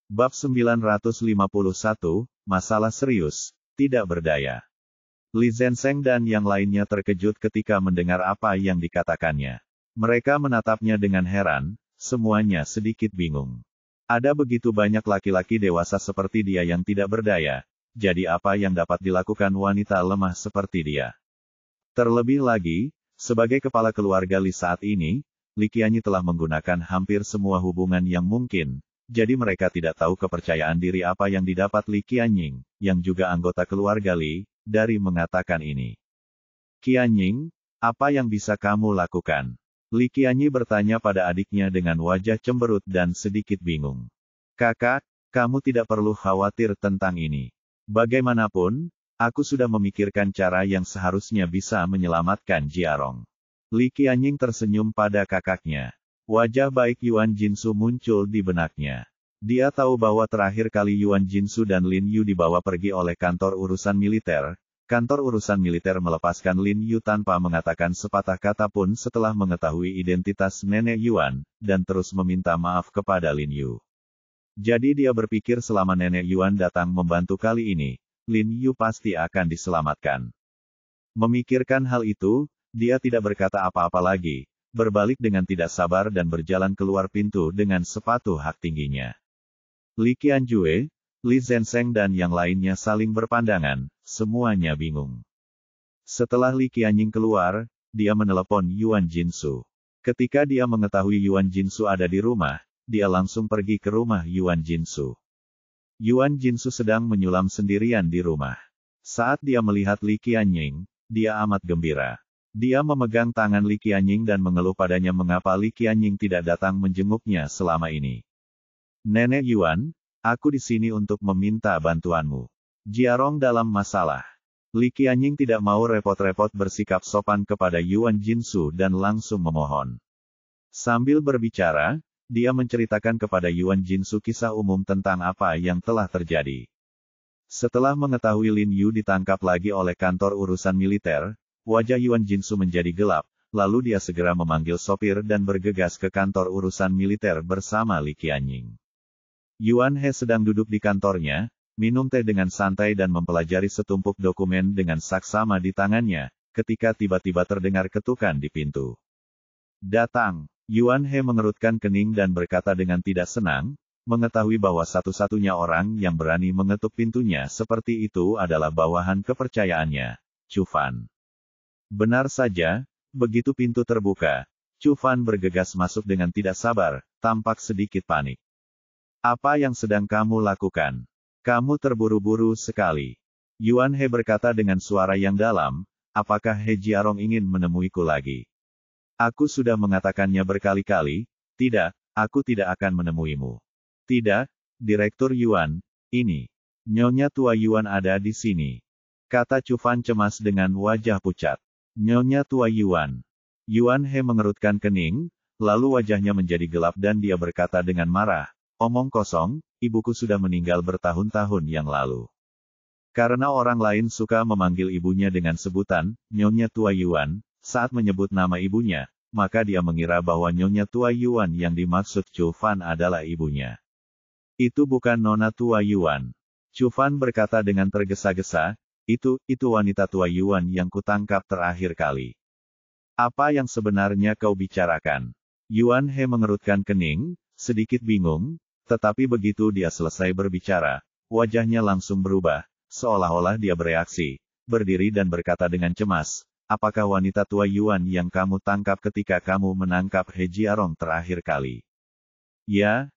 Bab 951, Masalah Serius, Tidak Berdaya. Li Zenseng dan yang lainnya terkejut ketika mendengar apa yang dikatakannya. Mereka menatapnya dengan heran, semuanya sedikit bingung. Ada begitu banyak laki-laki dewasa seperti dia yang tidak berdaya, jadi apa yang dapat dilakukan wanita lemah seperti dia? Terlebih lagi, sebagai kepala keluarga Li saat ini, Li Qianyi telah menggunakan hampir semua hubungan yang mungkin, jadi mereka tidak tahu kepercayaan diri apa yang didapat Li Qianying, yang juga anggota keluarga Li, dari mengatakan ini. Qianying, apa yang bisa kamu lakukan? Li Qianyi bertanya pada adiknya dengan wajah cemberut dan sedikit bingung. Kakak, kamu tidak perlu khawatir tentang ini. Bagaimanapun, aku sudah memikirkan cara yang seharusnya bisa menyelamatkan Jiarong. Li Qianying tersenyum pada kakaknya. Wajah baik Yuan Jinsu muncul di benaknya. Dia tahu bahwa terakhir kali Yuan Jinsu dan Lin Yu dibawa pergi oleh kantor urusan militer. Kantor urusan militer melepaskan Lin Yu tanpa mengatakan sepatah kata pun setelah mengetahui identitas nenek Yuan, dan terus meminta maaf kepada Lin Yu. Jadi dia berpikir selama nenek Yuan datang membantu kali ini, Lin Yu pasti akan diselamatkan. Memikirkan hal itu, dia tidak berkata apa-apa lagi, berbalik dengan tidak sabar dan berjalan keluar pintu dengan sepatu hak tingginya. Li Qianjue, Li Zenseng dan yang lainnya saling berpandangan, semuanya bingung. Setelah Li Qianying keluar, dia menelepon Yuan Jinsu. Ketika dia mengetahui Yuan Jinsu ada di rumah, dia langsung pergi ke rumah Yuan Jinsu. Yuan Jinsu sedang menyulam sendirian di rumah. Saat dia melihat Li Qianying, dia amat gembira. Dia memegang tangan Li Qianying dan mengeluh padanya mengapa Li Qianying tidak datang menjenguknya selama ini. Nenek Yuan, aku di sini untuk meminta bantuanmu. Jiarong dalam masalah. Li Qianying tidak mau repot-repot bersikap sopan kepada Yuan Jinsu dan langsung memohon. Sambil berbicara, dia menceritakan kepada Yuan Jinsu kisah umum tentang apa yang telah terjadi. Setelah mengetahui Lin Yu ditangkap lagi oleh kantor urusan militer, wajah Yuan Jinsu menjadi gelap, lalu dia segera memanggil sopir dan bergegas ke kantor urusan militer bersama Li Qianying. Yuan He sedang duduk di kantornya, minum teh dengan santai dan mempelajari setumpuk dokumen dengan saksama di tangannya, ketika tiba-tiba terdengar ketukan di pintu. Datang. Yuan He mengerutkan kening dan berkata dengan tidak senang, mengetahui bahwa satu-satunya orang yang berani mengetuk pintunya seperti itu adalah bawahan kepercayaannya, Chu Fan. Benar saja, begitu pintu terbuka, Chu Fan bergegas masuk dengan tidak sabar, tampak sedikit panik. Apa yang sedang kamu lakukan? Kamu terburu-buru sekali. Yuan He berkata dengan suara yang dalam, apakah He Jiarong ingin menemuiku lagi? Aku sudah mengatakannya berkali-kali, tidak, aku tidak akan menemuimu. Tidak, Direktur Yuan, ini. Nyonya Tua Yuan ada di sini. Kata Chu Fan cemas dengan wajah pucat. Nyonya Tua Yuan. Yuan He mengerutkan kening, lalu wajahnya menjadi gelap dan dia berkata dengan marah, omong kosong, ibuku sudah meninggal bertahun-tahun yang lalu. Karena orang lain suka memanggil ibunya dengan sebutan, Nyonya Tua Yuan, saat menyebut nama ibunya, maka dia mengira bahwa Nyonya Tua Yuan yang dimaksud Chu Fan adalah ibunya. Itu bukan Nona Tua Yuan. Chu Fan berkata dengan tergesa-gesa, itu wanita Tua Yuan yang kutangkap terakhir kali. Apa yang sebenarnya kau bicarakan? Yuan He mengerutkan kening, sedikit bingung, tetapi begitu dia selesai berbicara, wajahnya langsung berubah, seolah-olah dia bereaksi, berdiri dan berkata dengan cemas, apakah wanita Tua Yuan yang kamu tangkap ketika kamu menangkap He Jiarong terakhir kali? Ya,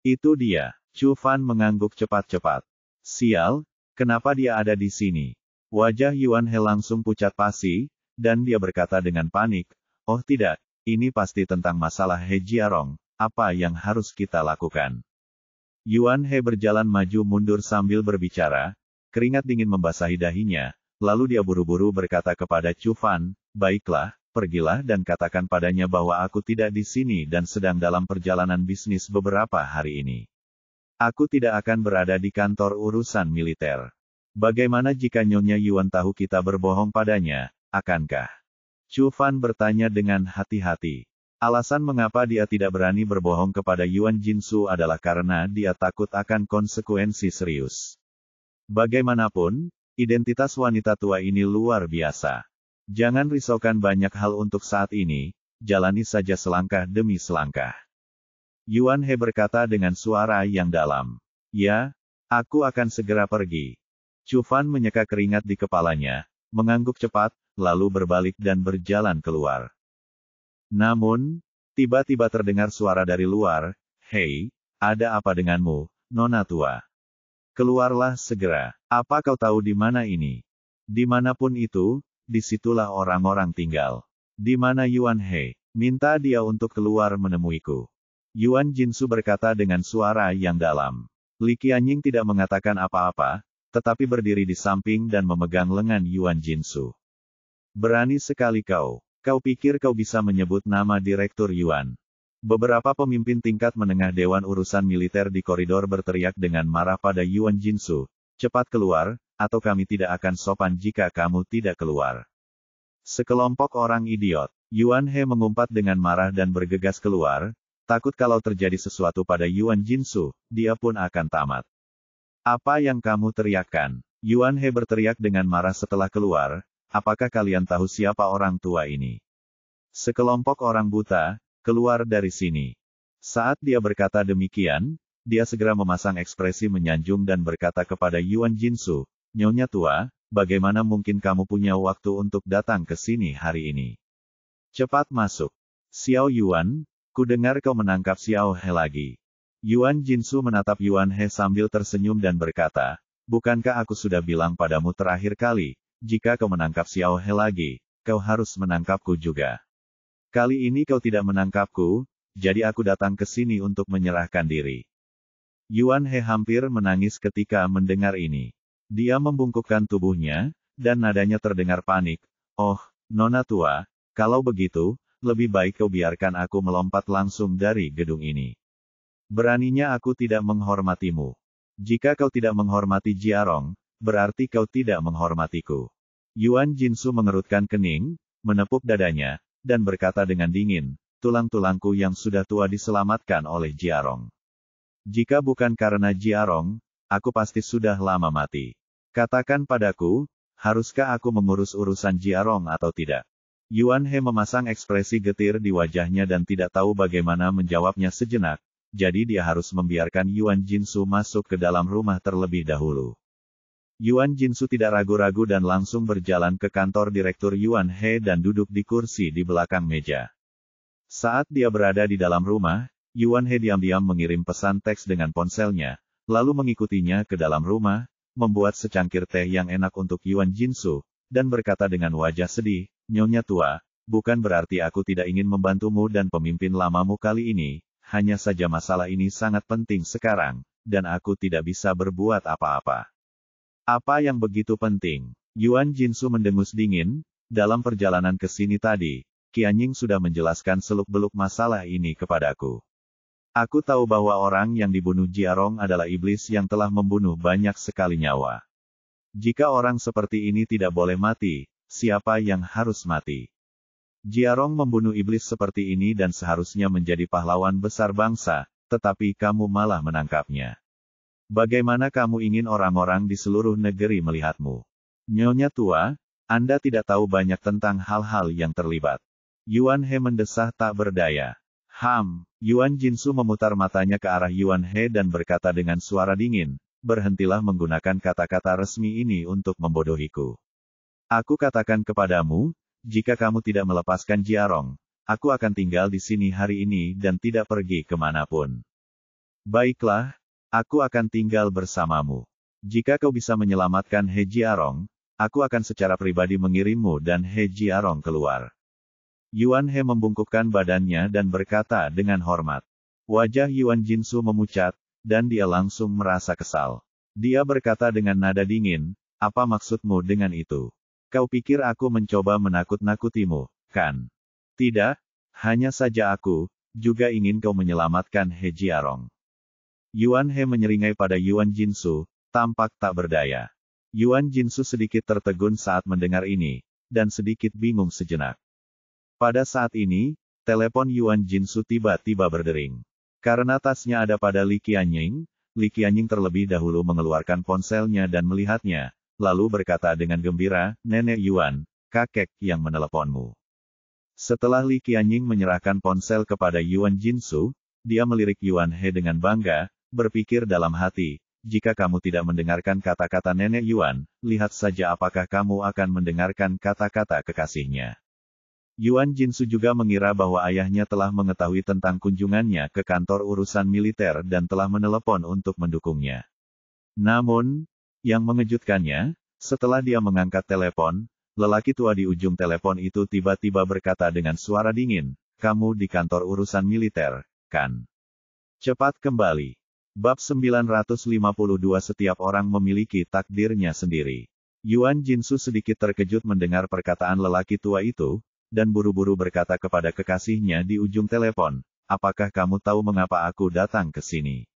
itu dia. Chu Fan mengangguk cepat-cepat. Sial, kenapa dia ada di sini? Wajah Yuan He langsung pucat pasi, dan dia berkata dengan panik, oh tidak, ini pasti tentang masalah He Jiarong, apa yang harus kita lakukan? Yuan He berjalan maju mundur sambil berbicara, keringat dingin membasahi dahinya. Lalu dia buru-buru berkata kepada Chu Fan, baiklah, pergilah dan katakan padanya bahwa aku tidak di sini dan sedang dalam perjalanan bisnis beberapa hari ini. Aku tidak akan berada di kantor urusan militer. Bagaimana jika Nyonya Yuan tahu kita berbohong padanya, akankah? Chu Fan bertanya dengan hati-hati. Alasan mengapa dia tidak berani berbohong kepada Yuan Jinsu adalah karena dia takut akan konsekuensi serius. Bagaimanapun, identitas wanita tua ini luar biasa. Jangan risaukan banyak hal untuk saat ini, jalani saja selangkah demi selangkah. Yuan He berkata dengan suara yang dalam. Ya, aku akan segera pergi. Chu Fan menyeka keringat di kepalanya, mengangguk cepat, lalu berbalik dan berjalan keluar. Namun, tiba-tiba terdengar suara dari luar, "Hei, ada apa denganmu, Nona tua? Keluarlah segera. Apa kau tahu di mana ini?" "Dimanapun itu, disitulah orang-orang tinggal." "Di mana Yuan He? Minta dia untuk keluar menemuiku." Yuan Jinsu berkata dengan suara yang dalam. Li Qianying tidak mengatakan apa-apa, tetapi berdiri di samping dan memegang lengan Yuan Jinsu. "Berani sekali kau. Kau pikir kau bisa menyebut nama Direktur Yuan?" Beberapa pemimpin tingkat menengah Dewan Urusan Militer di koridor berteriak dengan marah pada Yuan Jinsu, "Cepat keluar, atau kami tidak akan sopan jika kamu tidak keluar." Sekelompok orang idiot. Yuan He mengumpat dengan marah dan bergegas keluar, takut kalau terjadi sesuatu pada Yuan Jinsu, dia pun akan tamat. "Apa yang kamu teriakkan?" Yuan He berteriak dengan marah setelah keluar, "Apakah kalian tahu siapa orang tua ini? Sekelompok orang buta, keluar dari sini." Saat dia berkata demikian, dia segera memasang ekspresi menyanjung dan berkata kepada Yuan Jinsu, "Nyonya tua, bagaimana mungkin kamu punya waktu untuk datang ke sini hari ini? Cepat masuk." "Xiao Yuan, ku dengar kau menangkap Xiao He lagi." Yuan Jinsu menatap Yuan He sambil tersenyum dan berkata, "Bukankah aku sudah bilang padamu terakhir kali, jika kau menangkap Xiao He lagi, kau harus menangkapku juga. Kali ini kau tidak menangkapku, jadi aku datang ke sini untuk menyerahkan diri." Yuan He hampir menangis ketika mendengar ini. Dia membungkukkan tubuhnya, dan nadanya terdengar panik. "Oh, Nona tua, kalau begitu, lebih baik kau biarkan aku melompat langsung dari gedung ini. Beraninya aku tidak menghormatimu. Jika kau tidak menghormati Jiarong, berarti kau tidak menghormatiku." Yuan Jinsu mengerutkan kening, menepuk dadanya, dan berkata dengan dingin, "Tulang-tulangku yang sudah tua diselamatkan oleh Jiarong. Jika bukan karena Jiarong, aku pasti sudah lama mati. Katakan padaku, haruskah aku mengurus urusan Jiarong atau tidak?" Yuan He memasang ekspresi getir di wajahnya dan tidak tahu bagaimana menjawabnya sejenak, jadi dia harus membiarkan Yuan Jinsu masuk ke dalam rumah terlebih dahulu. Yuan Jinsu tidak ragu-ragu dan langsung berjalan ke kantor Direktur Yuan He dan duduk di kursi di belakang meja. Saat dia berada di dalam rumah, Yuan He diam-diam mengirim pesan teks dengan ponselnya, lalu mengikutinya ke dalam rumah, membuat secangkir teh yang enak untuk Yuan Jinsu, dan berkata dengan wajah sedih, "Nyonya tua, bukan berarti aku tidak ingin membantumu dan pemimpin lamamu kali ini, hanya saja masalah ini sangat penting sekarang, dan aku tidak bisa berbuat apa-apa." "Apa yang begitu penting?" Yuan Jinsu mendengus dingin, "Dalam perjalanan ke sini tadi, Qianying sudah menjelaskan seluk-beluk masalah ini kepadaku. Aku tahu bahwa orang yang dibunuh Jiarong adalah iblis yang telah membunuh banyak sekali nyawa. Jika orang seperti ini tidak boleh mati, siapa yang harus mati? Jiarong membunuh iblis seperti ini dan seharusnya menjadi pahlawan besar bangsa, tetapi kamu malah menangkapnya. Bagaimana kamu ingin orang-orang di seluruh negeri melihatmu? Nyonya tua, Anda tidak tahu banyak tentang hal-hal yang terlibat." Yuan He mendesah tak berdaya. Yuan Jinsu memutar matanya ke arah Yuan He dan berkata dengan suara dingin, "Berhentilah menggunakan kata-kata resmi ini untuk membodohiku. Aku katakan kepadamu, jika kamu tidak melepaskan Jiarong, aku akan tinggal di sini hari ini dan tidak pergi kemanapun. Baiklah, aku akan tinggal bersamamu. Jika kau bisa menyelamatkan He Jiarong, aku akan secara pribadi mengirimmu dan He Jiarong keluar." Yuan He membungkukkan badannya dan berkata dengan hormat. Wajah Yuan Jinsu memucat, dan dia langsung merasa kesal. Dia berkata dengan nada dingin, "Apa maksudmu dengan itu? Kau pikir aku mencoba menakut-nakutimu, kan? Tidak, hanya saja aku juga ingin kau menyelamatkan He Jiarong." Yuan He menyeringai pada Yuan Jinsu, tampak tak berdaya. Yuan Jinsu sedikit tertegun saat mendengar ini, dan sedikit bingung sejenak. Pada saat ini, telepon Yuan Jinsu tiba-tiba berdering. Karena tasnya ada pada Li Qianying terlebih dahulu mengeluarkan ponselnya dan melihatnya, lalu berkata dengan gembira, "Nenek Yuan, kakek yang meneleponmu." Setelah Li Qianying menyerahkan ponsel kepada Yuan Jinsu, dia melirik Yuan He dengan bangga, berpikir dalam hati, "Jika kamu tidak mendengarkan kata-kata Nenek Yuan, lihat saja apakah kamu akan mendengarkan kata-kata kekasihnya." Yuan Jinsu juga mengira bahwa ayahnya telah mengetahui tentang kunjungannya ke kantor urusan militer dan telah menelepon untuk mendukungnya. Namun, yang mengejutkannya, setelah dia mengangkat telepon, lelaki tua di ujung telepon itu tiba-tiba berkata dengan suara dingin, "Kamu di kantor urusan militer, kan? Cepat kembali." Bab 952 Setiap orang memiliki takdirnya sendiri. Yuan Jinsu sedikit terkejut mendengar perkataan lelaki tua itu, dan buru-buru berkata kepada kekasihnya di ujung telepon, "Apakah kamu tahu mengapa aku datang ke sini?"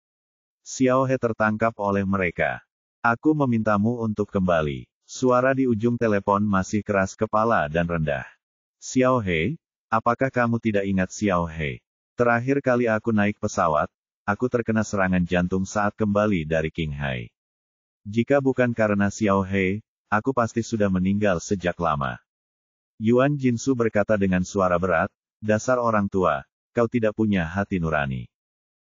Xiao He tertangkap oleh mereka. "Aku memintamu untuk kembali." Suara di ujung telepon masih keras kepala dan rendah. "Xiao He, apakah kamu tidak ingat Xiao He? Terakhir kali aku naik pesawat, aku terkena serangan jantung saat kembali dari Qinghai. Jika bukan karena Xiao He, aku pasti sudah meninggal sejak lama." Yuan Jinsu berkata dengan suara berat, "Dasar orang tua, kau tidak punya hati nurani.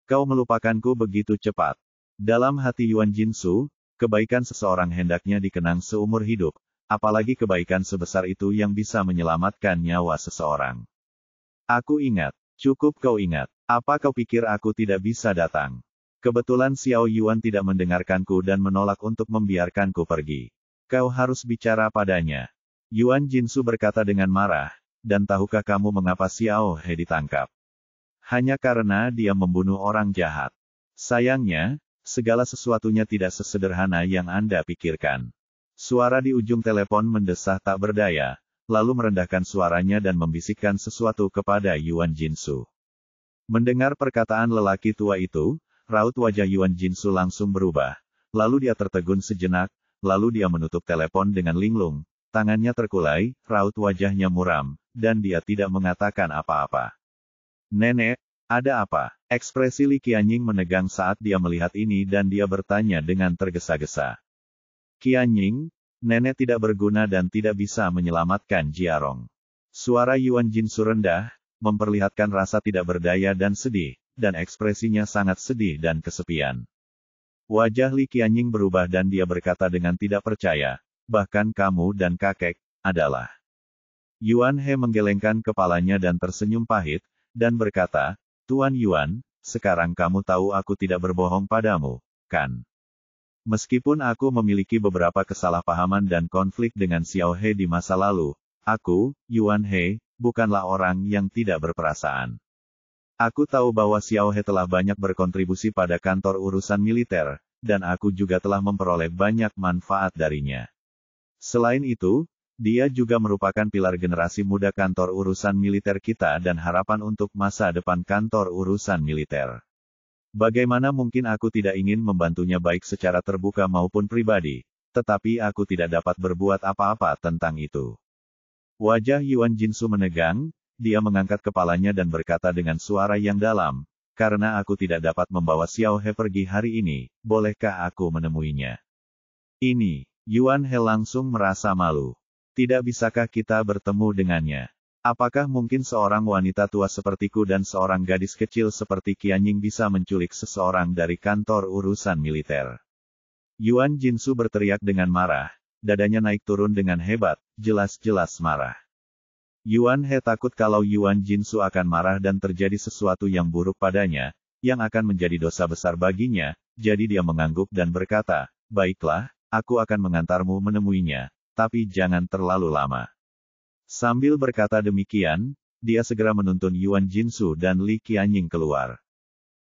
Kau melupakanku begitu cepat." Dalam hati Yuan Jinsu, kebaikan seseorang hendaknya dikenang seumur hidup, apalagi kebaikan sebesar itu yang bisa menyelamatkan nyawa seseorang. "Aku ingat, cukup kau ingat. Apa kau pikir aku tidak bisa datang? Kebetulan Xiao Yuan tidak mendengarkanku dan menolak untuk membiarkanku pergi. Kau harus bicara padanya." Yuan Jinsu berkata dengan marah, "Dan tahukah kamu mengapa Xiao He ditangkap? Hanya karena dia membunuh orang jahat. Sayangnya, segala sesuatunya tidak sesederhana yang Anda pikirkan." Suara di ujung telepon mendesah tak berdaya, lalu merendahkan suaranya dan membisikkan sesuatu kepada Yuan Jinsu. Mendengar perkataan lelaki tua itu, raut wajah Yuan Jinsu langsung berubah. Lalu dia tertegun sejenak, lalu dia menutup telepon dengan linglung. Tangannya terkulai, raut wajahnya muram, dan dia tidak mengatakan apa-apa. "Nenek, ada apa?" Ekspresi Li Qianying menegang saat dia melihat ini dan dia bertanya dengan tergesa-gesa. "Qianying, nenek tidak berguna dan tidak bisa menyelamatkan Jiarong." Suara Yuan Jinsu rendah, memperlihatkan rasa tidak berdaya dan sedih, dan ekspresinya sangat sedih dan kesepian. Wajah Li Qianying berubah dan dia berkata dengan tidak percaya, "Bahkan kamu dan kakek, adalah." Yuan He menggelengkan kepalanya dan tersenyum pahit, dan berkata, "Tuan Yuan, sekarang kamu tahu aku tidak berbohong padamu, kan? Meskipun aku memiliki beberapa kesalahpahaman dan konflik dengan Xiao He di masa lalu, aku, Yuan He, bukanlah orang yang tidak berperasaan. Aku tahu bahwa Xiao He telah banyak berkontribusi pada kantor urusan militer, dan aku juga telah memperoleh banyak manfaat darinya. Selain itu, dia juga merupakan pilar generasi muda kantor urusan militer kita dan harapan untuk masa depan kantor urusan militer. Bagaimana mungkin aku tidak ingin membantunya baik secara terbuka maupun pribadi, tetapi aku tidak dapat berbuat apa-apa tentang itu." Wajah Yuan Jinsu menegang, dia mengangkat kepalanya dan berkata dengan suara yang dalam, "Karena aku tidak dapat membawa Xiao He pergi hari ini, bolehkah aku menemuinya?" Ini, Yuan He langsung merasa malu. "Tidak bisakah kita bertemu dengannya? Apakah mungkin seorang wanita tua sepertiku dan seorang gadis kecil seperti Qianying bisa menculik seseorang dari kantor urusan militer?" Yuan Jinsu berteriak dengan marah, dadanya naik turun dengan hebat, jelas-jelas marah. Yuan He takut kalau Yuan Jinsu akan marah dan terjadi sesuatu yang buruk padanya, yang akan menjadi dosa besar baginya, jadi dia mengangguk dan berkata, "Baiklah, aku akan mengantarmu menemuinya, tapi jangan terlalu lama." Sambil berkata demikian, dia segera menuntun Yuan Jinsu dan Li Qianying keluar.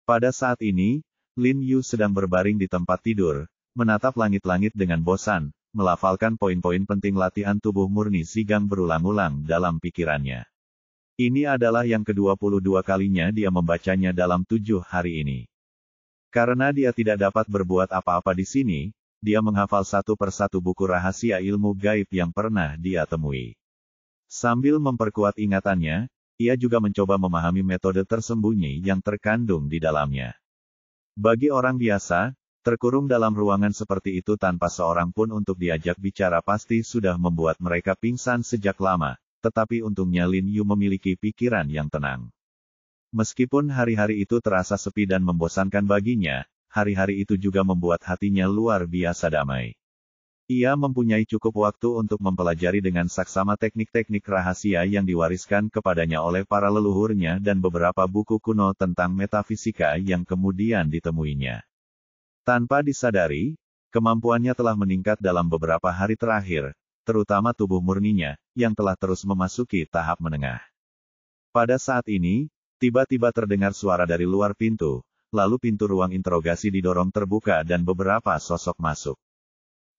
Pada saat ini, Lin Yu sedang berbaring di tempat tidur, menatap langit-langit dengan bosan, melafalkan poin-poin penting latihan tubuh murni Zigang berulang-ulang dalam pikirannya. Ini adalah yang ke-22 kalinya dia membacanya dalam 7 hari ini. Karena dia tidak dapat berbuat apa-apa di sini, dia menghafal satu persatu buku rahasia ilmu gaib yang pernah dia temui. Sambil memperkuat ingatannya, ia juga mencoba memahami metode tersembunyi yang terkandung di dalamnya. Bagi orang biasa, terkurung dalam ruangan seperti itu tanpa seorang pun untuk diajak bicara pasti sudah membuat mereka pingsan sejak lama, tetapi untungnya Lin Yu memiliki pikiran yang tenang. Meskipun hari-hari itu terasa sepi dan membosankan baginya, hari-hari itu juga membuat hatinya luar biasa damai. Ia mempunyai cukup waktu untuk mempelajari dengan saksama teknik-teknik rahasia yang diwariskan kepadanya oleh para leluhurnya dan beberapa buku kuno tentang metafisika yang kemudian ditemuinya. Tanpa disadari, kemampuannya telah meningkat dalam beberapa hari terakhir, terutama tubuh murninya, yang telah terus memasuki tahap menengah. Pada saat ini, tiba-tiba terdengar suara dari luar pintu, lalu pintu ruang interogasi didorong terbuka dan beberapa sosok masuk.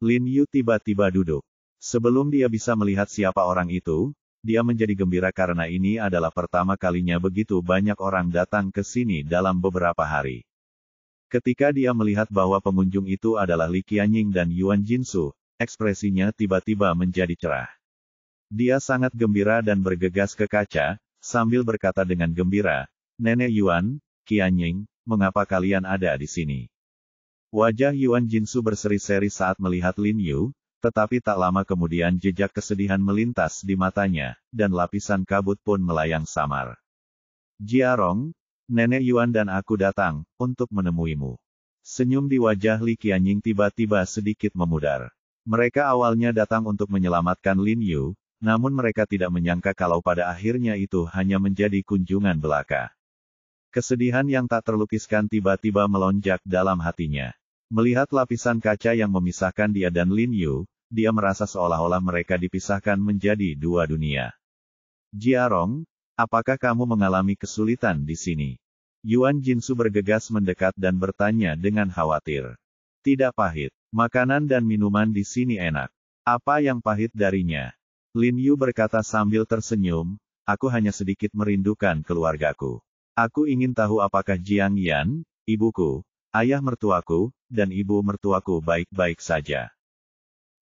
Lin Yu tiba-tiba duduk. Sebelum dia bisa melihat siapa orang itu, dia menjadi gembira karena ini adalah pertama kalinya begitu banyak orang datang ke sini dalam beberapa hari. Ketika dia melihat bahwa pengunjung itu adalah Li Qianying dan Yuan Jinsu, ekspresinya tiba-tiba menjadi cerah. Dia sangat gembira dan bergegas ke kaca, sambil berkata dengan gembira, "Nenek Yuan, Qianying, mengapa kalian ada di sini?" Wajah Yuan Jinsu berseri-seri saat melihat Lin Yu, tetapi tak lama kemudian jejak kesedihan melintas di matanya, dan lapisan kabut pun melayang samar. "Jiarong, Nenek Yuan dan aku datang, untuk menemuimu." Senyum di wajah Li Qianying tiba-tiba sedikit memudar. Mereka awalnya datang untuk menyelamatkan Lin Yu, namun mereka tidak menyangka kalau pada akhirnya itu hanya menjadi kunjungan belaka. Kesedihan yang tak terlukiskan tiba-tiba melonjak dalam hatinya. Melihat lapisan kaca yang memisahkan dia dan Lin Yu, dia merasa seolah-olah mereka dipisahkan menjadi dua dunia. "Jiarong, apakah kamu mengalami kesulitan di sini?" Yuan Jinsu bergegas mendekat dan bertanya dengan khawatir. "Tidak pahit. Makanan dan minuman di sini enak. Apa yang pahit darinya?" Lin Yu berkata sambil tersenyum, "Aku hanya sedikit merindukan keluargaku. Aku ingin tahu apakah Jiang Yan, ibuku, ayah mertuaku, dan ibu mertuaku baik-baik saja."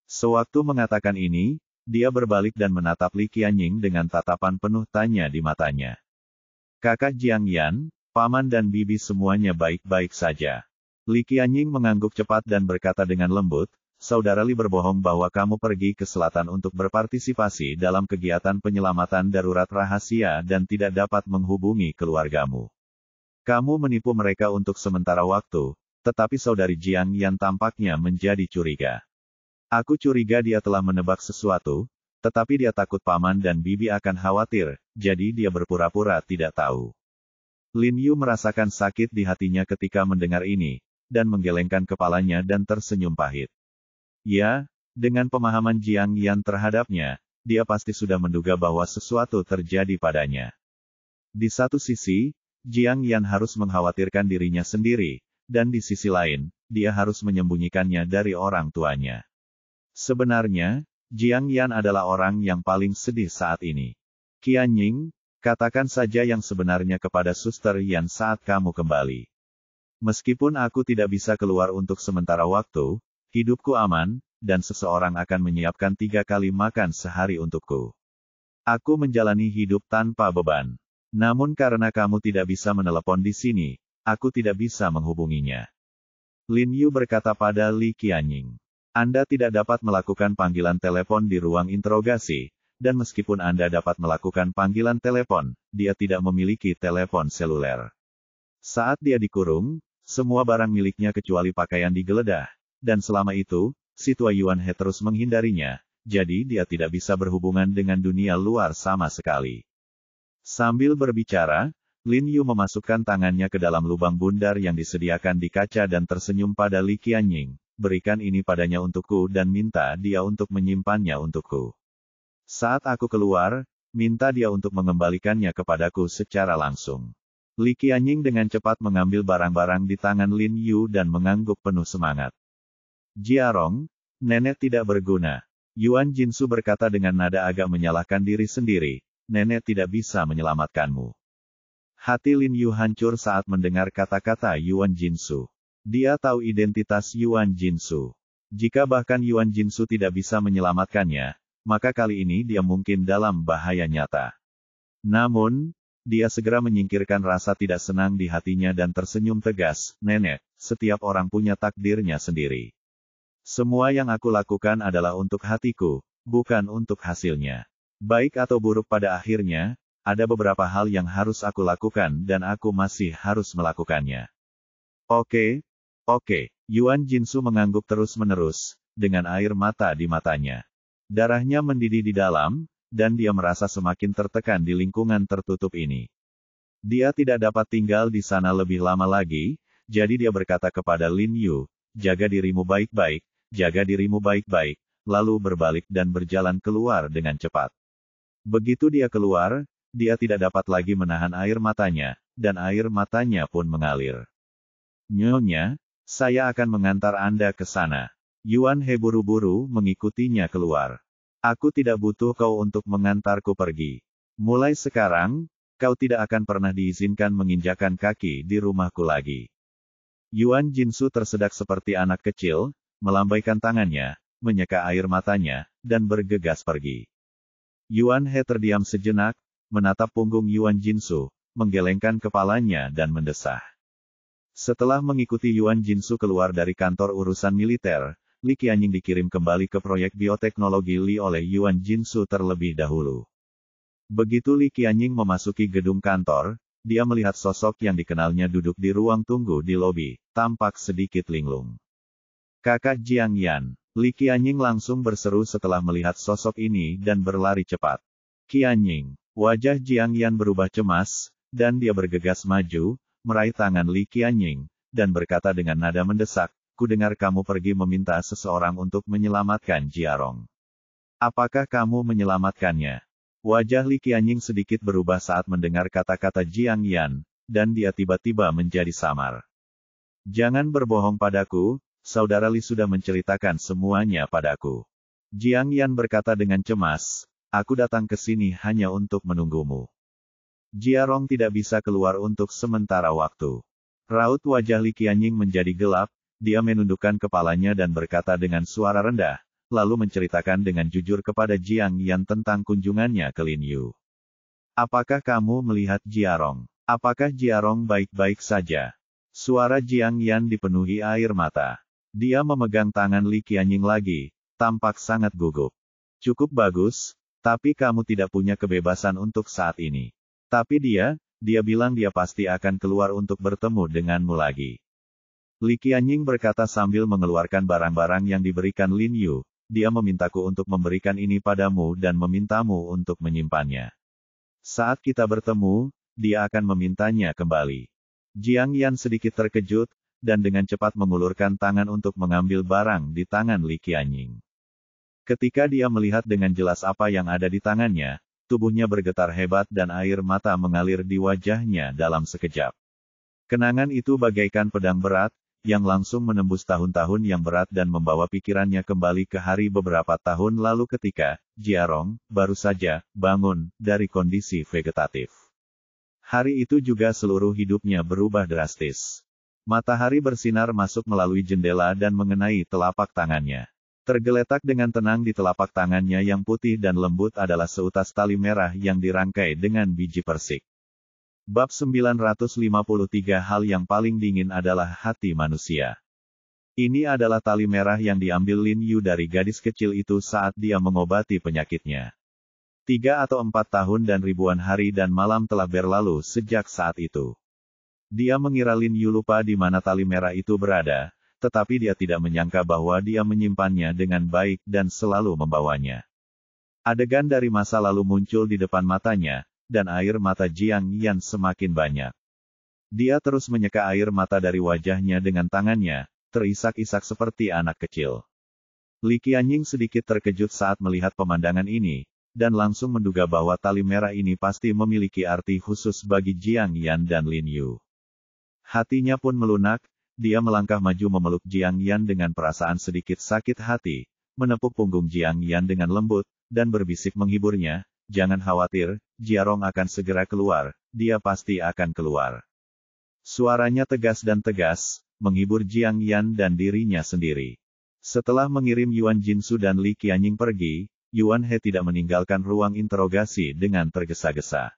Sewaktu mengatakan ini, dia berbalik dan menatap Li Qianying dengan tatapan penuh tanya di matanya. "Kakak Jiang Yan, paman dan bibi semuanya baik-baik saja?" Li Qianying mengangguk cepat dan berkata dengan lembut, "Saudara Li berbohong bahwa kamu pergi ke selatan untuk berpartisipasi dalam kegiatan penyelamatan darurat rahasia dan tidak dapat menghubungi keluargamu. Kamu menipu mereka untuk sementara waktu, tetapi saudari Jiang Yan tampaknya menjadi curiga. Aku curiga dia telah menebak sesuatu, tetapi dia takut paman dan bibi akan khawatir, jadi dia berpura-pura tidak tahu." Lin Yu merasakan sakit di hatinya ketika mendengar ini, dan menggelengkan kepalanya dan tersenyum pahit. Ya, dengan pemahaman Jiang Yan terhadapnya, dia pasti sudah menduga bahwa sesuatu terjadi padanya. Di satu sisi, Jiang Yan harus mengkhawatirkan dirinya sendiri, dan di sisi lain, dia harus menyembunyikannya dari orang tuanya. Sebenarnya, Jiang Yan adalah orang yang paling sedih saat ini. "Qianying, katakan saja yang sebenarnya kepada Suster Yan saat kamu kembali. Meskipun aku tidak bisa keluar untuk sementara waktu, hidupku aman, dan seseorang akan menyiapkan 3 kali makan sehari untukku. Aku menjalani hidup tanpa beban. Namun karena kamu tidak bisa menelepon di sini, aku tidak bisa menghubunginya." Lin Yu berkata pada Li Qianying, "Anda tidak dapat melakukan panggilan telepon di ruang interogasi, dan meskipun Anda dapat melakukan panggilan telepon, dia tidak memiliki telepon seluler. Saat dia dikurung, semua barang miliknya kecuali pakaian digeledah, dan selama itu, si tua Yuan He terus menghindarinya, jadi dia tidak bisa berhubungan dengan dunia luar sama sekali." Sambil berbicara, Lin Yu memasukkan tangannya ke dalam lubang bundar yang disediakan di kaca dan tersenyum pada Li Qianying, "Berikan ini padanya untukku dan minta dia untuk menyimpannya untukku. Saat aku keluar, minta dia untuk mengembalikannya kepadaku secara langsung." Li Qianying dengan cepat mengambil barang-barang di tangan Lin Yu dan mengangguk penuh semangat. "Jiarong, nenek tidak berguna." Yuan Jinsu berkata dengan nada agak menyalahkan diri sendiri, "Nenek tidak bisa menyelamatkanmu." Hati Lin Yu hancur saat mendengar kata-kata Yuan Jinsu. Dia tahu identitas Yuan Jinsu. Jika bahkan Yuan Jinsu tidak bisa menyelamatkannya, maka kali ini dia mungkin dalam bahaya nyata. Namun, dia segera menyingkirkan rasa tidak senang di hatinya dan tersenyum tegas, "Nenek, setiap orang punya takdirnya sendiri. Semua yang aku lakukan adalah untuk hatiku, bukan untuk hasilnya. Baik atau buruk pada akhirnya, ada beberapa hal yang harus aku lakukan dan aku masih harus melakukannya." Oke, oke. Yuan Jinsu mengangguk terus-menerus, dengan air mata di matanya. Darahnya mendidih di dalam, dan dia merasa semakin tertekan di lingkungan tertutup ini. Dia tidak dapat tinggal di sana lebih lama lagi, jadi dia berkata kepada Lin Yu, "Jaga dirimu baik-baik, jaga dirimu baik-baik," lalu berbalik dan berjalan keluar dengan cepat. Begitu dia keluar, dia tidak dapat lagi menahan air matanya, dan air matanya pun mengalir. "Nyonya, saya akan mengantar Anda ke sana." Yuan He buru-buru mengikutinya keluar. "Aku tidak butuh kau untuk mengantarku pergi. Mulai sekarang, kau tidak akan pernah diizinkan menginjakan kaki di rumahku lagi." Yuan Jinsu tersedak seperti anak kecil, melambaikan tangannya, menyeka air matanya, dan bergegas pergi. Yuan He terdiam sejenak, menatap punggung Yuan Jinsu, menggelengkan kepalanya dan mendesah. Setelah mengikuti Yuan Jinsu keluar dari kantor urusan militer, Li Qianying dikirim kembali ke proyek bioteknologi Li oleh Yuan Jinsu terlebih dahulu. Begitu Li Qianying memasuki gedung kantor, dia melihat sosok yang dikenalnya duduk di ruang tunggu di lobi, tampak sedikit linglung. "Kakak Jiang Yan." Li Qianying langsung berseru setelah melihat sosok ini dan berlari cepat. "Qianying." Wajah Jiang Yan berubah cemas, dan dia bergegas maju, meraih tangan Li Qianying, dan berkata dengan nada mendesak, "Ku dengar kamu pergi meminta seseorang untuk menyelamatkan Jiarong. Apakah kamu menyelamatkannya?" Wajah Li Qianying sedikit berubah saat mendengar kata-kata Jiang Yan, dan dia tiba-tiba menjadi samar. "Jangan berbohong padaku, saudara Li sudah menceritakan semuanya padaku." Jiang Yan berkata dengan cemas, "Aku datang ke sini hanya untuk menunggumu. Jiarong tidak bisa keluar untuk sementara waktu." Raut wajah Li Qianying menjadi gelap, dia menundukkan kepalanya dan berkata dengan suara rendah, lalu menceritakan dengan jujur kepada Jiang Yan tentang kunjungannya ke Lin Yu. "Apakah kamu melihat Jiarong? Apakah Jiarong baik-baik saja?" Suara Jiang Yan dipenuhi air mata. Dia memegang tangan Li Qianying lagi, tampak sangat gugup. "Cukup bagus, tapi kamu tidak punya kebebasan untuk saat ini. Tapi dia bilang dia pasti akan keluar untuk bertemu denganmu lagi." Li Qianying berkata sambil mengeluarkan barang-barang yang diberikan Lin Yu, "Dia memintaku untuk memberikan ini padamu dan memintamu untuk menyimpannya. Saat kita bertemu, dia akan memintanya kembali." Jiang Yan sedikit terkejut, dan dengan cepat mengulurkan tangan untuk mengambil barang di tangan Li Qianying. Ketika dia melihat dengan jelas apa yang ada di tangannya, tubuhnya bergetar hebat dan air mata mengalir di wajahnya dalam sekejap. Kenangan itu bagaikan pedang berat, yang langsung menembus tahun-tahun yang berat dan membawa pikirannya kembali ke hari beberapa tahun lalu ketika Jiarong baru saja bangun dari kondisi vegetatif. Hari itu juga seluruh hidupnya berubah drastis. Matahari bersinar masuk melalui jendela dan mengenai telapak tangannya. Tergeletak dengan tenang di telapak tangannya yang putih dan lembut adalah seutas tali merah yang dirangkai dengan biji persik. Bab 953 Hal yang paling dingin adalah hati manusia. Ini adalah tali merah yang diambil Lin Yu dari gadis kecil itu saat dia mengobati penyakitnya. 3 atau 4 tahun dan ribuan hari dan malam telah berlalu sejak saat itu. Dia mengira Lin Yu lupa di mana tali merah itu berada, tetapi dia tidak menyangka bahwa dia menyimpannya dengan baik dan selalu membawanya. Adegan dari masa lalu muncul di depan matanya, dan air mata Jiang Yan semakin banyak. Dia terus menyeka air mata dari wajahnya dengan tangannya, terisak-isak seperti anak kecil. Li Qianying sedikit terkejut saat melihat pemandangan ini, dan langsung menduga bahwa tali merah ini pasti memiliki arti khusus bagi Jiang Yan dan Lin Yu. Hatinya pun melunak, dia melangkah maju memeluk Jiang Yan dengan perasaan sedikit sakit hati, menepuk punggung Jiang Yan dengan lembut, dan berbisik menghiburnya, "Jangan khawatir, Jiarong akan segera keluar, dia pasti akan keluar." Suaranya tegas dan tegas, menghibur Jiang Yan dan dirinya sendiri. Setelah mengirim Yuan Jinsu dan Li Qianying pergi, Yuan He tidak meninggalkan ruang interogasi dengan tergesa-gesa.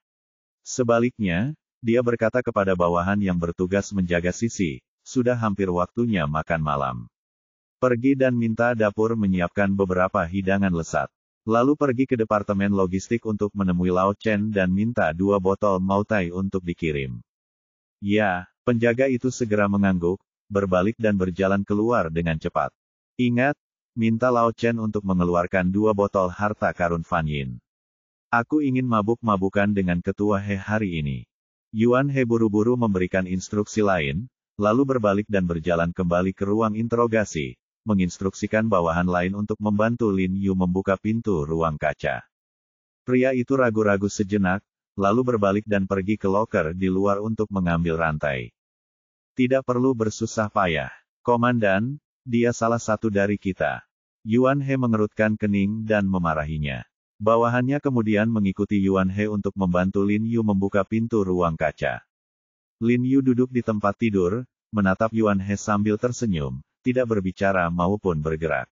Sebaliknya, dia berkata kepada bawahan yang bertugas menjaga sisi, sudah hampir waktunya makan malam. Pergi dan minta dapur menyiapkan beberapa hidangan lezat. Lalu pergi ke departemen logistik untuk menemui Lao Chen dan minta 2 botol Moutai untuk dikirim. Ya, penjaga itu segera mengangguk, berbalik dan berjalan keluar dengan cepat. Ingat, minta Lao Chen untuk mengeluarkan 2 botol harta karun Fan Yin. Aku ingin mabuk-mabukan dengan ketua He hari ini. Yuan He buru-buru memberikan instruksi lain, lalu berbalik dan berjalan kembali ke ruang interogasi, menginstruksikan bawahan lain untuk membantu Lin Yu membuka pintu ruang kaca. Pria itu ragu-ragu sejenak, lalu berbalik dan pergi ke loker di luar untuk mengambil rantai. Tidak perlu bersusah payah, Komandan, dia salah satu dari kita. Yuan He mengerutkan kening dan memarahinya. Bawahannya kemudian mengikuti Yuan He untuk membantu Lin Yu membuka pintu ruang kaca. Lin Yu duduk di tempat tidur, menatap Yuan He sambil tersenyum, tidak berbicara maupun bergerak.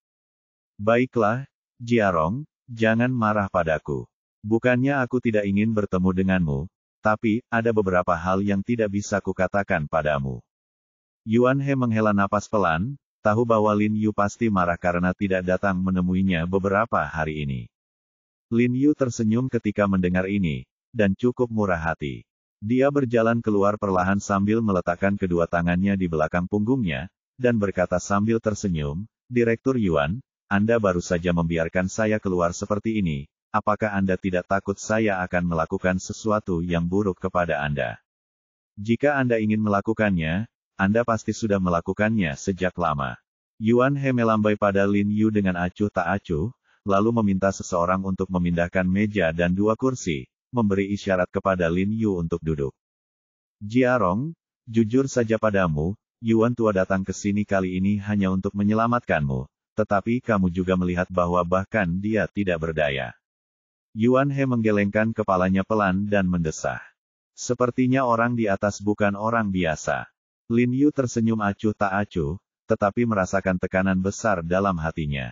Baiklah, Jiarong, jangan marah padaku. Bukannya aku tidak ingin bertemu denganmu, tapi, ada beberapa hal yang tidak bisa kukatakan padamu. Yuan He menghela napas pelan, tahu bahwa Lin Yu pasti marah karena tidak datang menemuinya beberapa hari ini. Lin Yu tersenyum ketika mendengar ini, dan cukup murah hati. Dia berjalan keluar perlahan sambil meletakkan kedua tangannya di belakang punggungnya, dan berkata sambil tersenyum, Direktur Yuan, Anda baru saja membiarkan saya keluar seperti ini, apakah Anda tidak takut saya akan melakukan sesuatu yang buruk kepada Anda? Jika Anda ingin melakukannya, Anda pasti sudah melakukannya sejak lama. Yuan He melambai pada Lin Yu dengan acuh tak acuh, lalu meminta seseorang untuk memindahkan meja dan 2 kursi, memberi isyarat kepada Lin Yu untuk duduk. Jiarong, jujur saja padamu, Yuan tua datang ke sini kali ini hanya untuk menyelamatkanmu, tetapi kamu juga melihat bahwa bahkan dia tidak berdaya. Yuan He menggelengkan kepalanya pelan dan mendesah. Sepertinya orang di atas bukan orang biasa. Lin Yu tersenyum acuh tak acuh, tetapi merasakan tekanan besar dalam hatinya.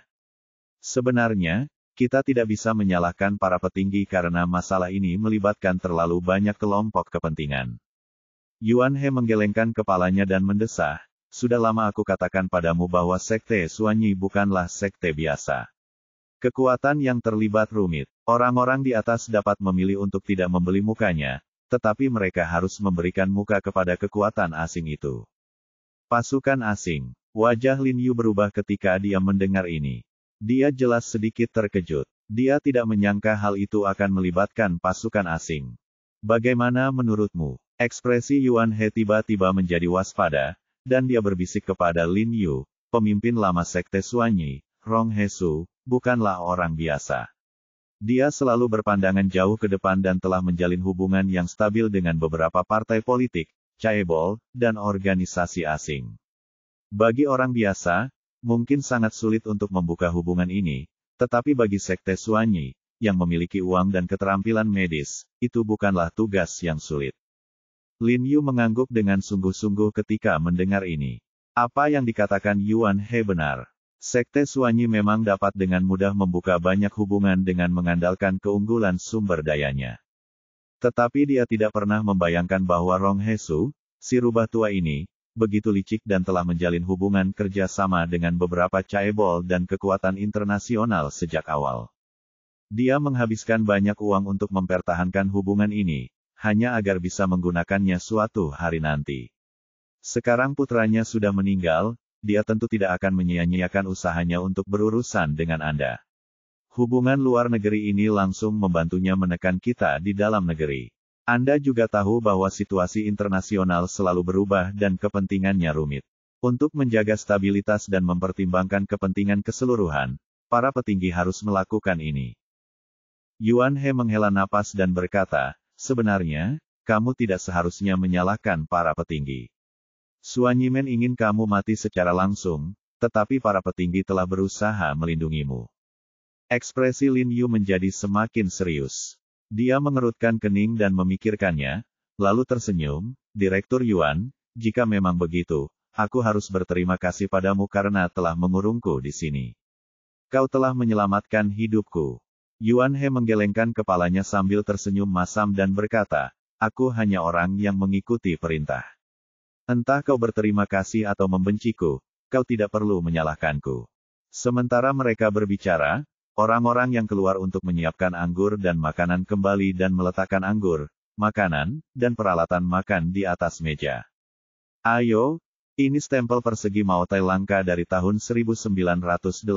Sebenarnya, kita tidak bisa menyalahkan para petinggi karena masalah ini melibatkan terlalu banyak kelompok kepentingan. Yuan He menggelengkan kepalanya dan mendesah, sudah lama aku katakan padamu bahwa Sekte Suanyi bukanlah sekte biasa. Kekuatan yang terlibat rumit. Orang-orang di atas dapat memilih untuk tidak membeli mukanya, tetapi mereka harus memberikan muka kepada kekuatan asing itu. Pasukan asing. Wajah Lin Yu berubah ketika dia mendengar ini. Dia jelas sedikit terkejut. Dia tidak menyangka hal itu akan melibatkan pasukan asing. Bagaimana menurutmu? Ekspresi Yuan He tiba-tiba menjadi waspada, dan dia berbisik kepada Lin Yu, pemimpin lama Sekte Suanyi, Rong Hesu, bukanlah orang biasa. Dia selalu berpandangan jauh ke depan dan telah menjalin hubungan yang stabil dengan beberapa partai politik, chaebol, dan organisasi asing. Bagi orang biasa, mungkin sangat sulit untuk membuka hubungan ini, tetapi bagi Sekte Suanyi, yang memiliki uang dan keterampilan medis, itu bukanlah tugas yang sulit. Lin Yu mengangguk dengan sungguh-sungguh ketika mendengar ini. Apa yang dikatakan Yuan He benar. Sekte Suanyi memang dapat dengan mudah membuka banyak hubungan dengan mengandalkan keunggulan sumber dayanya. Tetapi dia tidak pernah membayangkan bahwa Rong Hesu, si rubah tua ini, begitu licik dan telah menjalin hubungan kerja sama dengan beberapa chaebol dan kekuatan internasional sejak awal. Dia menghabiskan banyak uang untuk mempertahankan hubungan ini, hanya agar bisa menggunakannya suatu hari nanti. Sekarang putranya sudah meninggal, dia tentu tidak akan menyia-nyiakan usahanya untuk berurusan dengan Anda. Hubungan luar negeri ini langsung membantunya menekan kita di dalam negeri. Anda juga tahu bahwa situasi internasional selalu berubah dan kepentingannya rumit. Untuk menjaga stabilitas dan mempertimbangkan kepentingan keseluruhan, para petinggi harus melakukan ini. Yuan He menghela napas dan berkata, sebenarnya, kamu tidak seharusnya menyalahkan para petinggi. Suanyimen ingin kamu mati secara langsung, tetapi para petinggi telah berusaha melindungimu. Ekspresi Lin Yu menjadi semakin serius. Dia mengerutkan kening dan memikirkannya, lalu tersenyum, Direktur Yuan, jika memang begitu, aku harus berterima kasih padamu karena telah mengurungku di sini. Kau telah menyelamatkan hidupku. Yuan He menggelengkan kepalanya sambil tersenyum masam dan berkata, Aku hanya orang yang mengikuti perintah. Entah kau berterima kasih atau membenciku, kau tidak perlu menyalahkanku. Sementara mereka berbicara, orang-orang yang keluar untuk menyiapkan anggur dan makanan kembali dan meletakkan anggur, makanan, dan peralatan makan di atas meja. Ayo, ini stempel persegi Maotai langka dari tahun 1988.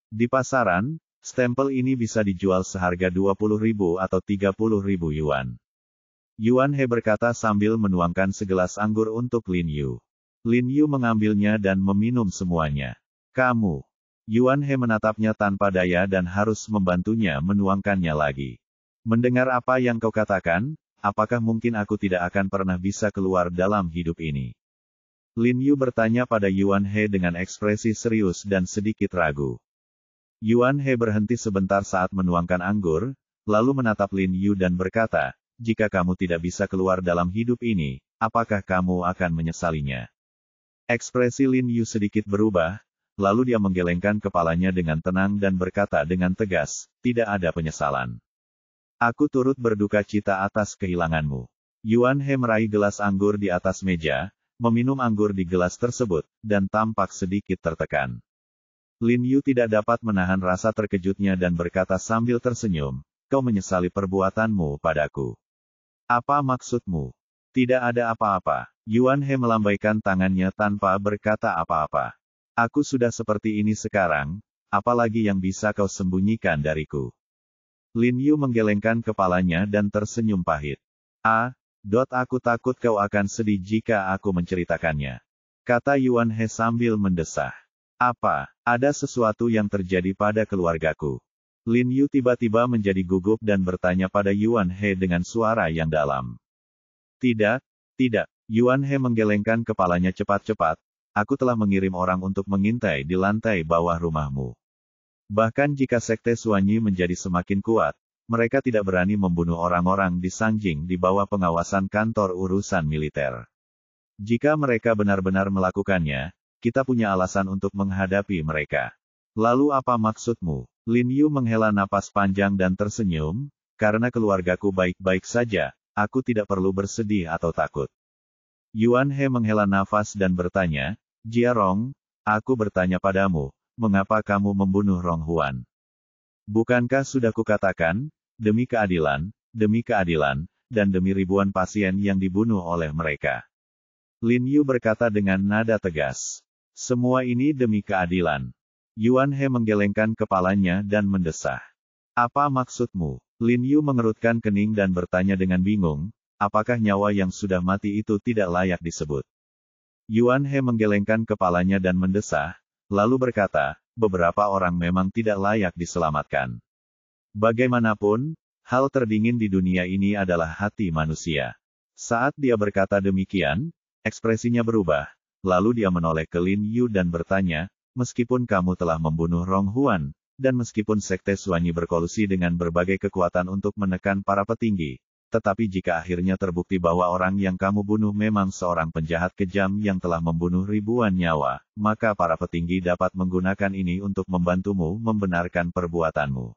Di pasaran, stempel ini bisa dijual seharga 20.000 atau 30.000 yuan. Yuan He berkata sambil menuangkan segelas anggur untuk Lin Yu. Lin Yu mengambilnya dan meminum semuanya. Kamu. Yuan He menatapnya tanpa daya dan harus membantunya menuangkannya lagi. Mendengar apa yang kau katakan, apakah mungkin aku tidak akan pernah bisa keluar dalam hidup ini? Lin Yu bertanya pada Yuan He dengan ekspresi serius dan sedikit ragu. Yuan He berhenti sebentar saat menuangkan anggur, lalu menatap Lin Yu dan berkata, jika kamu tidak bisa keluar dalam hidup ini, apakah kamu akan menyesalinya? Ekspresi Lin Yu sedikit berubah, lalu dia menggelengkan kepalanya dengan tenang dan berkata dengan tegas, tidak ada penyesalan. Aku turut berduka cita atas kehilanganmu. Yuan He meraih gelas anggur di atas meja, meminum anggur di gelas tersebut, dan tampak sedikit tertekan. Lin Yu tidak dapat menahan rasa terkejutnya dan berkata sambil tersenyum, kau menyesali perbuatanmu padaku. Apa maksudmu? Tidak ada apa-apa. Yuan He melambaikan tangannya tanpa berkata apa-apa. Aku sudah seperti ini sekarang, apalagi yang bisa kau sembunyikan dariku? Lin Yu menggelengkan kepalanya dan tersenyum pahit. Aku takut kau akan sedih jika aku menceritakannya. Kata Yuan He sambil mendesah. Apa, ada sesuatu yang terjadi pada keluargaku? Lin Yu tiba-tiba menjadi gugup dan bertanya pada Yuan He dengan suara yang dalam. Tidak. Yuan He menggelengkan kepalanya cepat-cepat. Aku telah mengirim orang untuk mengintai di lantai bawah rumahmu. Bahkan jika sekte Suanyi menjadi semakin kuat, mereka tidak berani membunuh orang-orang di Sanjing di bawah pengawasan kantor urusan militer. Jika mereka benar-benar melakukannya, kita punya alasan untuk menghadapi mereka. Lalu apa maksudmu? Lin Yu menghela napas panjang dan tersenyum, karena keluargaku baik-baik saja, aku tidak perlu bersedih atau takut. Yuan He menghela nafas dan bertanya, Jia Rong, aku bertanya padamu, mengapa kamu membunuh Rong Huan? Bukankah sudah kukatakan, demi keadilan, dan demi ribuan pasien yang dibunuh oleh mereka. Lin Yu berkata dengan nada tegas. Semua ini demi keadilan. Yuan He menggelengkan kepalanya dan mendesah. Apa maksudmu? Lin Yu mengerutkan kening dan bertanya dengan bingung, apakah nyawa yang sudah mati itu tidak layak disebut? Yuan He menggelengkan kepalanya dan mendesah, lalu berkata, beberapa orang memang tidak layak diselamatkan. Bagaimanapun, hal terdingin di dunia ini adalah hati manusia. Saat dia berkata demikian, ekspresinya berubah, lalu dia menoleh ke Lin Yu dan bertanya, meskipun kamu telah membunuh Rong Huan, dan meskipun sekte Suanyi berkolusi dengan berbagai kekuatan untuk menekan para petinggi, tetapi jika akhirnya terbukti bahwa orang yang kamu bunuh memang seorang penjahat kejam yang telah membunuh ribuan nyawa, maka para petinggi dapat menggunakan ini untuk membantumu membenarkan perbuatanmu.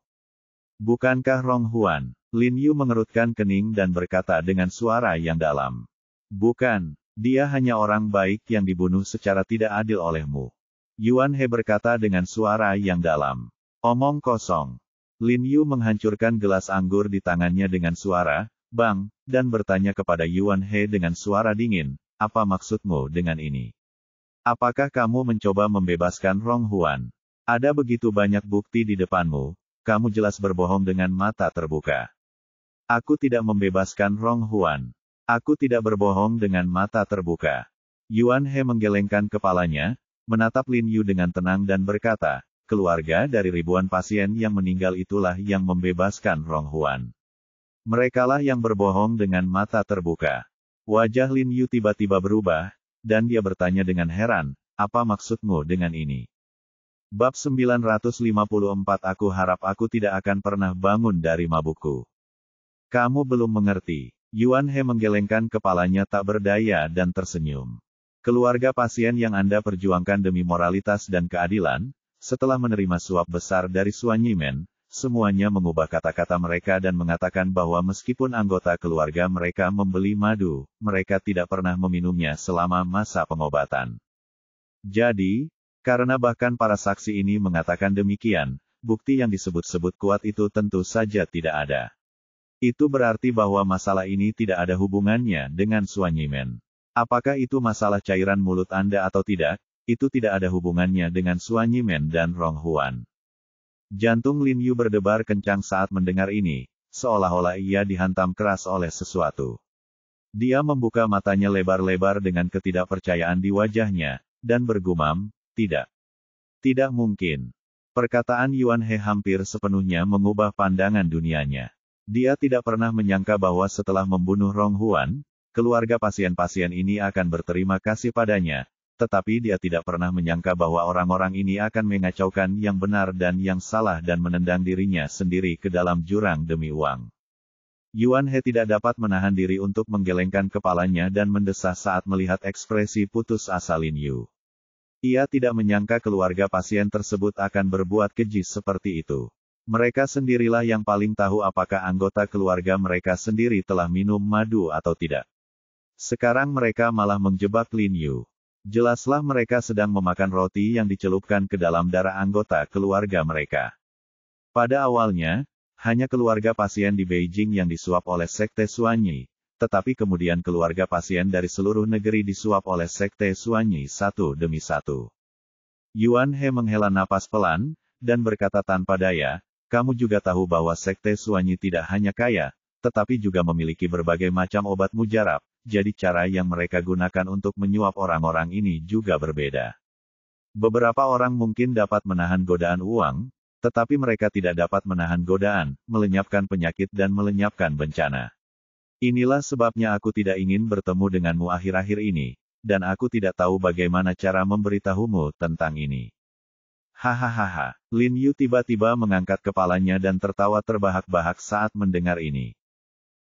Bukankah Rong Huan? Lin Yu mengerutkan kening dan berkata dengan suara yang dalam. Bukan, dia hanya orang baik yang dibunuh secara tidak adil olehmu. Yuan He berkata dengan suara yang dalam. Omong kosong. Lin Yu menghancurkan gelas anggur di tangannya dengan suara, bang, dan bertanya kepada Yuan He dengan suara dingin, apa maksudmu dengan ini? Apakah kamu mencoba membebaskan Rong Huan? Ada begitu banyak bukti di depanmu, kamu jelas berbohong dengan mata terbuka. Aku tidak membebaskan Rong Huan. Aku tidak berbohong dengan mata terbuka. Yuan He menggelengkan kepalanya, menatap Lin Yu dengan tenang dan berkata, keluarga dari ribuan pasien yang meninggal itulah yang membebaskan Rong Huan. Merekalah yang berbohong dengan mata terbuka. Wajah Lin Yu tiba-tiba berubah, dan dia bertanya dengan heran, apa maksudmu dengan ini? Bab 954 Aku harap aku tidak akan pernah bangun dari mabukku. Kamu belum mengerti. Yuan He menggelengkan kepalanya tak berdaya dan tersenyum. Keluarga pasien yang Anda perjuangkan demi moralitas dan keadilan, setelah menerima suap besar dari Suanyi Men, semuanya mengubah kata-kata mereka dan mengatakan bahwa meskipun anggota keluarga mereka membeli madu, mereka tidak pernah meminumnya selama masa pengobatan. Jadi, karena bahkan para saksi ini mengatakan demikian, bukti yang disebut-sebut kuat itu tentu saja tidak ada. Itu berarti bahwa masalah ini tidak ada hubungannya dengan Suanyimen. Apakah itu masalah cairan mulut Anda atau tidak, itu tidak ada hubungannya dengan Suanyimen dan Ronghuan. Jantung Lin Yu berdebar kencang saat mendengar ini, seolah-olah ia dihantam keras oleh sesuatu. Dia membuka matanya lebar-lebar dengan ketidakpercayaan di wajahnya, dan bergumam, tidak. Tidak mungkin. Perkataan Yuan He hampir sepenuhnya mengubah pandangan dunianya. Dia tidak pernah menyangka bahwa setelah membunuh Ronghuan, keluarga pasien-pasien ini akan berterima kasih padanya, tetapi dia tidak pernah menyangka bahwa orang-orang ini akan mengacaukan yang benar dan yang salah dan menendang dirinya sendiri ke dalam jurang demi uang. Yuan He tidak dapat menahan diri untuk menggelengkan kepalanya dan mendesah saat melihat ekspresi putus asa Lin Yu. Ia tidak menyangka keluarga pasien tersebut akan berbuat keji seperti itu. Mereka sendirilah yang paling tahu apakah anggota keluarga mereka sendiri telah minum madu atau tidak. Sekarang mereka malah menjebak Lin Yu. Jelaslah mereka sedang memakan roti yang dicelupkan ke dalam darah anggota keluarga mereka. Pada awalnya, hanya keluarga pasien di Beijing yang disuap oleh Sekte Suanyi, tetapi kemudian keluarga pasien dari seluruh negeri disuap oleh Sekte Suanyi satu demi satu. Yuan He menghela napas pelan, dan berkata tanpa daya, kamu juga tahu bahwa Sekte Suanyi tidak hanya kaya, tetapi juga memiliki berbagai macam obat mujarab. Jadi cara yang mereka gunakan untuk menyuap orang-orang ini juga berbeda. Beberapa orang mungkin dapat menahan godaan uang, tetapi mereka tidak dapat menahan godaan, melenyapkan penyakit dan melenyapkan bencana. Inilah sebabnya aku tidak ingin bertemu denganmu akhir-akhir ini, dan aku tidak tahu bagaimana cara memberitahumu tentang ini. Hahaha, Lin Yu tiba-tiba mengangkat kepalanya dan tertawa terbahak-bahak saat mendengar ini.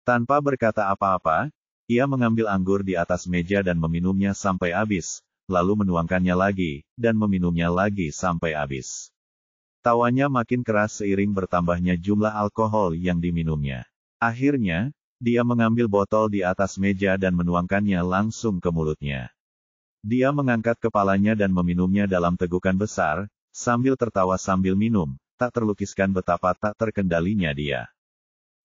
Tanpa berkata apa-apa, ia mengambil anggur di atas meja dan meminumnya sampai habis, lalu menuangkannya lagi, dan meminumnya lagi sampai habis. Tawanya makin keras seiring bertambahnya jumlah alkohol yang diminumnya. Akhirnya, dia mengambil botol di atas meja dan menuangkannya langsung ke mulutnya. Dia mengangkat kepalanya dan meminumnya dalam tegukan besar, sambil tertawa sambil minum, tak terlukiskan betapa tak terkendalinya dia.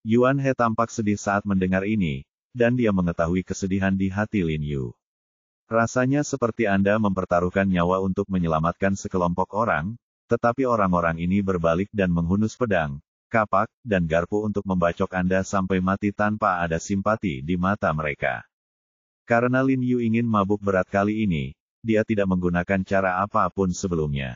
Yuan He tampak sedih saat mendengar ini, dan dia mengetahui kesedihan di hati Lin Yu. Rasanya seperti Anda mempertaruhkan nyawa untuk menyelamatkan sekelompok orang, tetapi orang-orang ini berbalik dan menghunus pedang, kapak, dan garpu untuk membacok Anda sampai mati tanpa ada simpati di mata mereka. Karena Lin Yu ingin mabuk berat kali ini, dia tidak menggunakan cara apapun sebelumnya.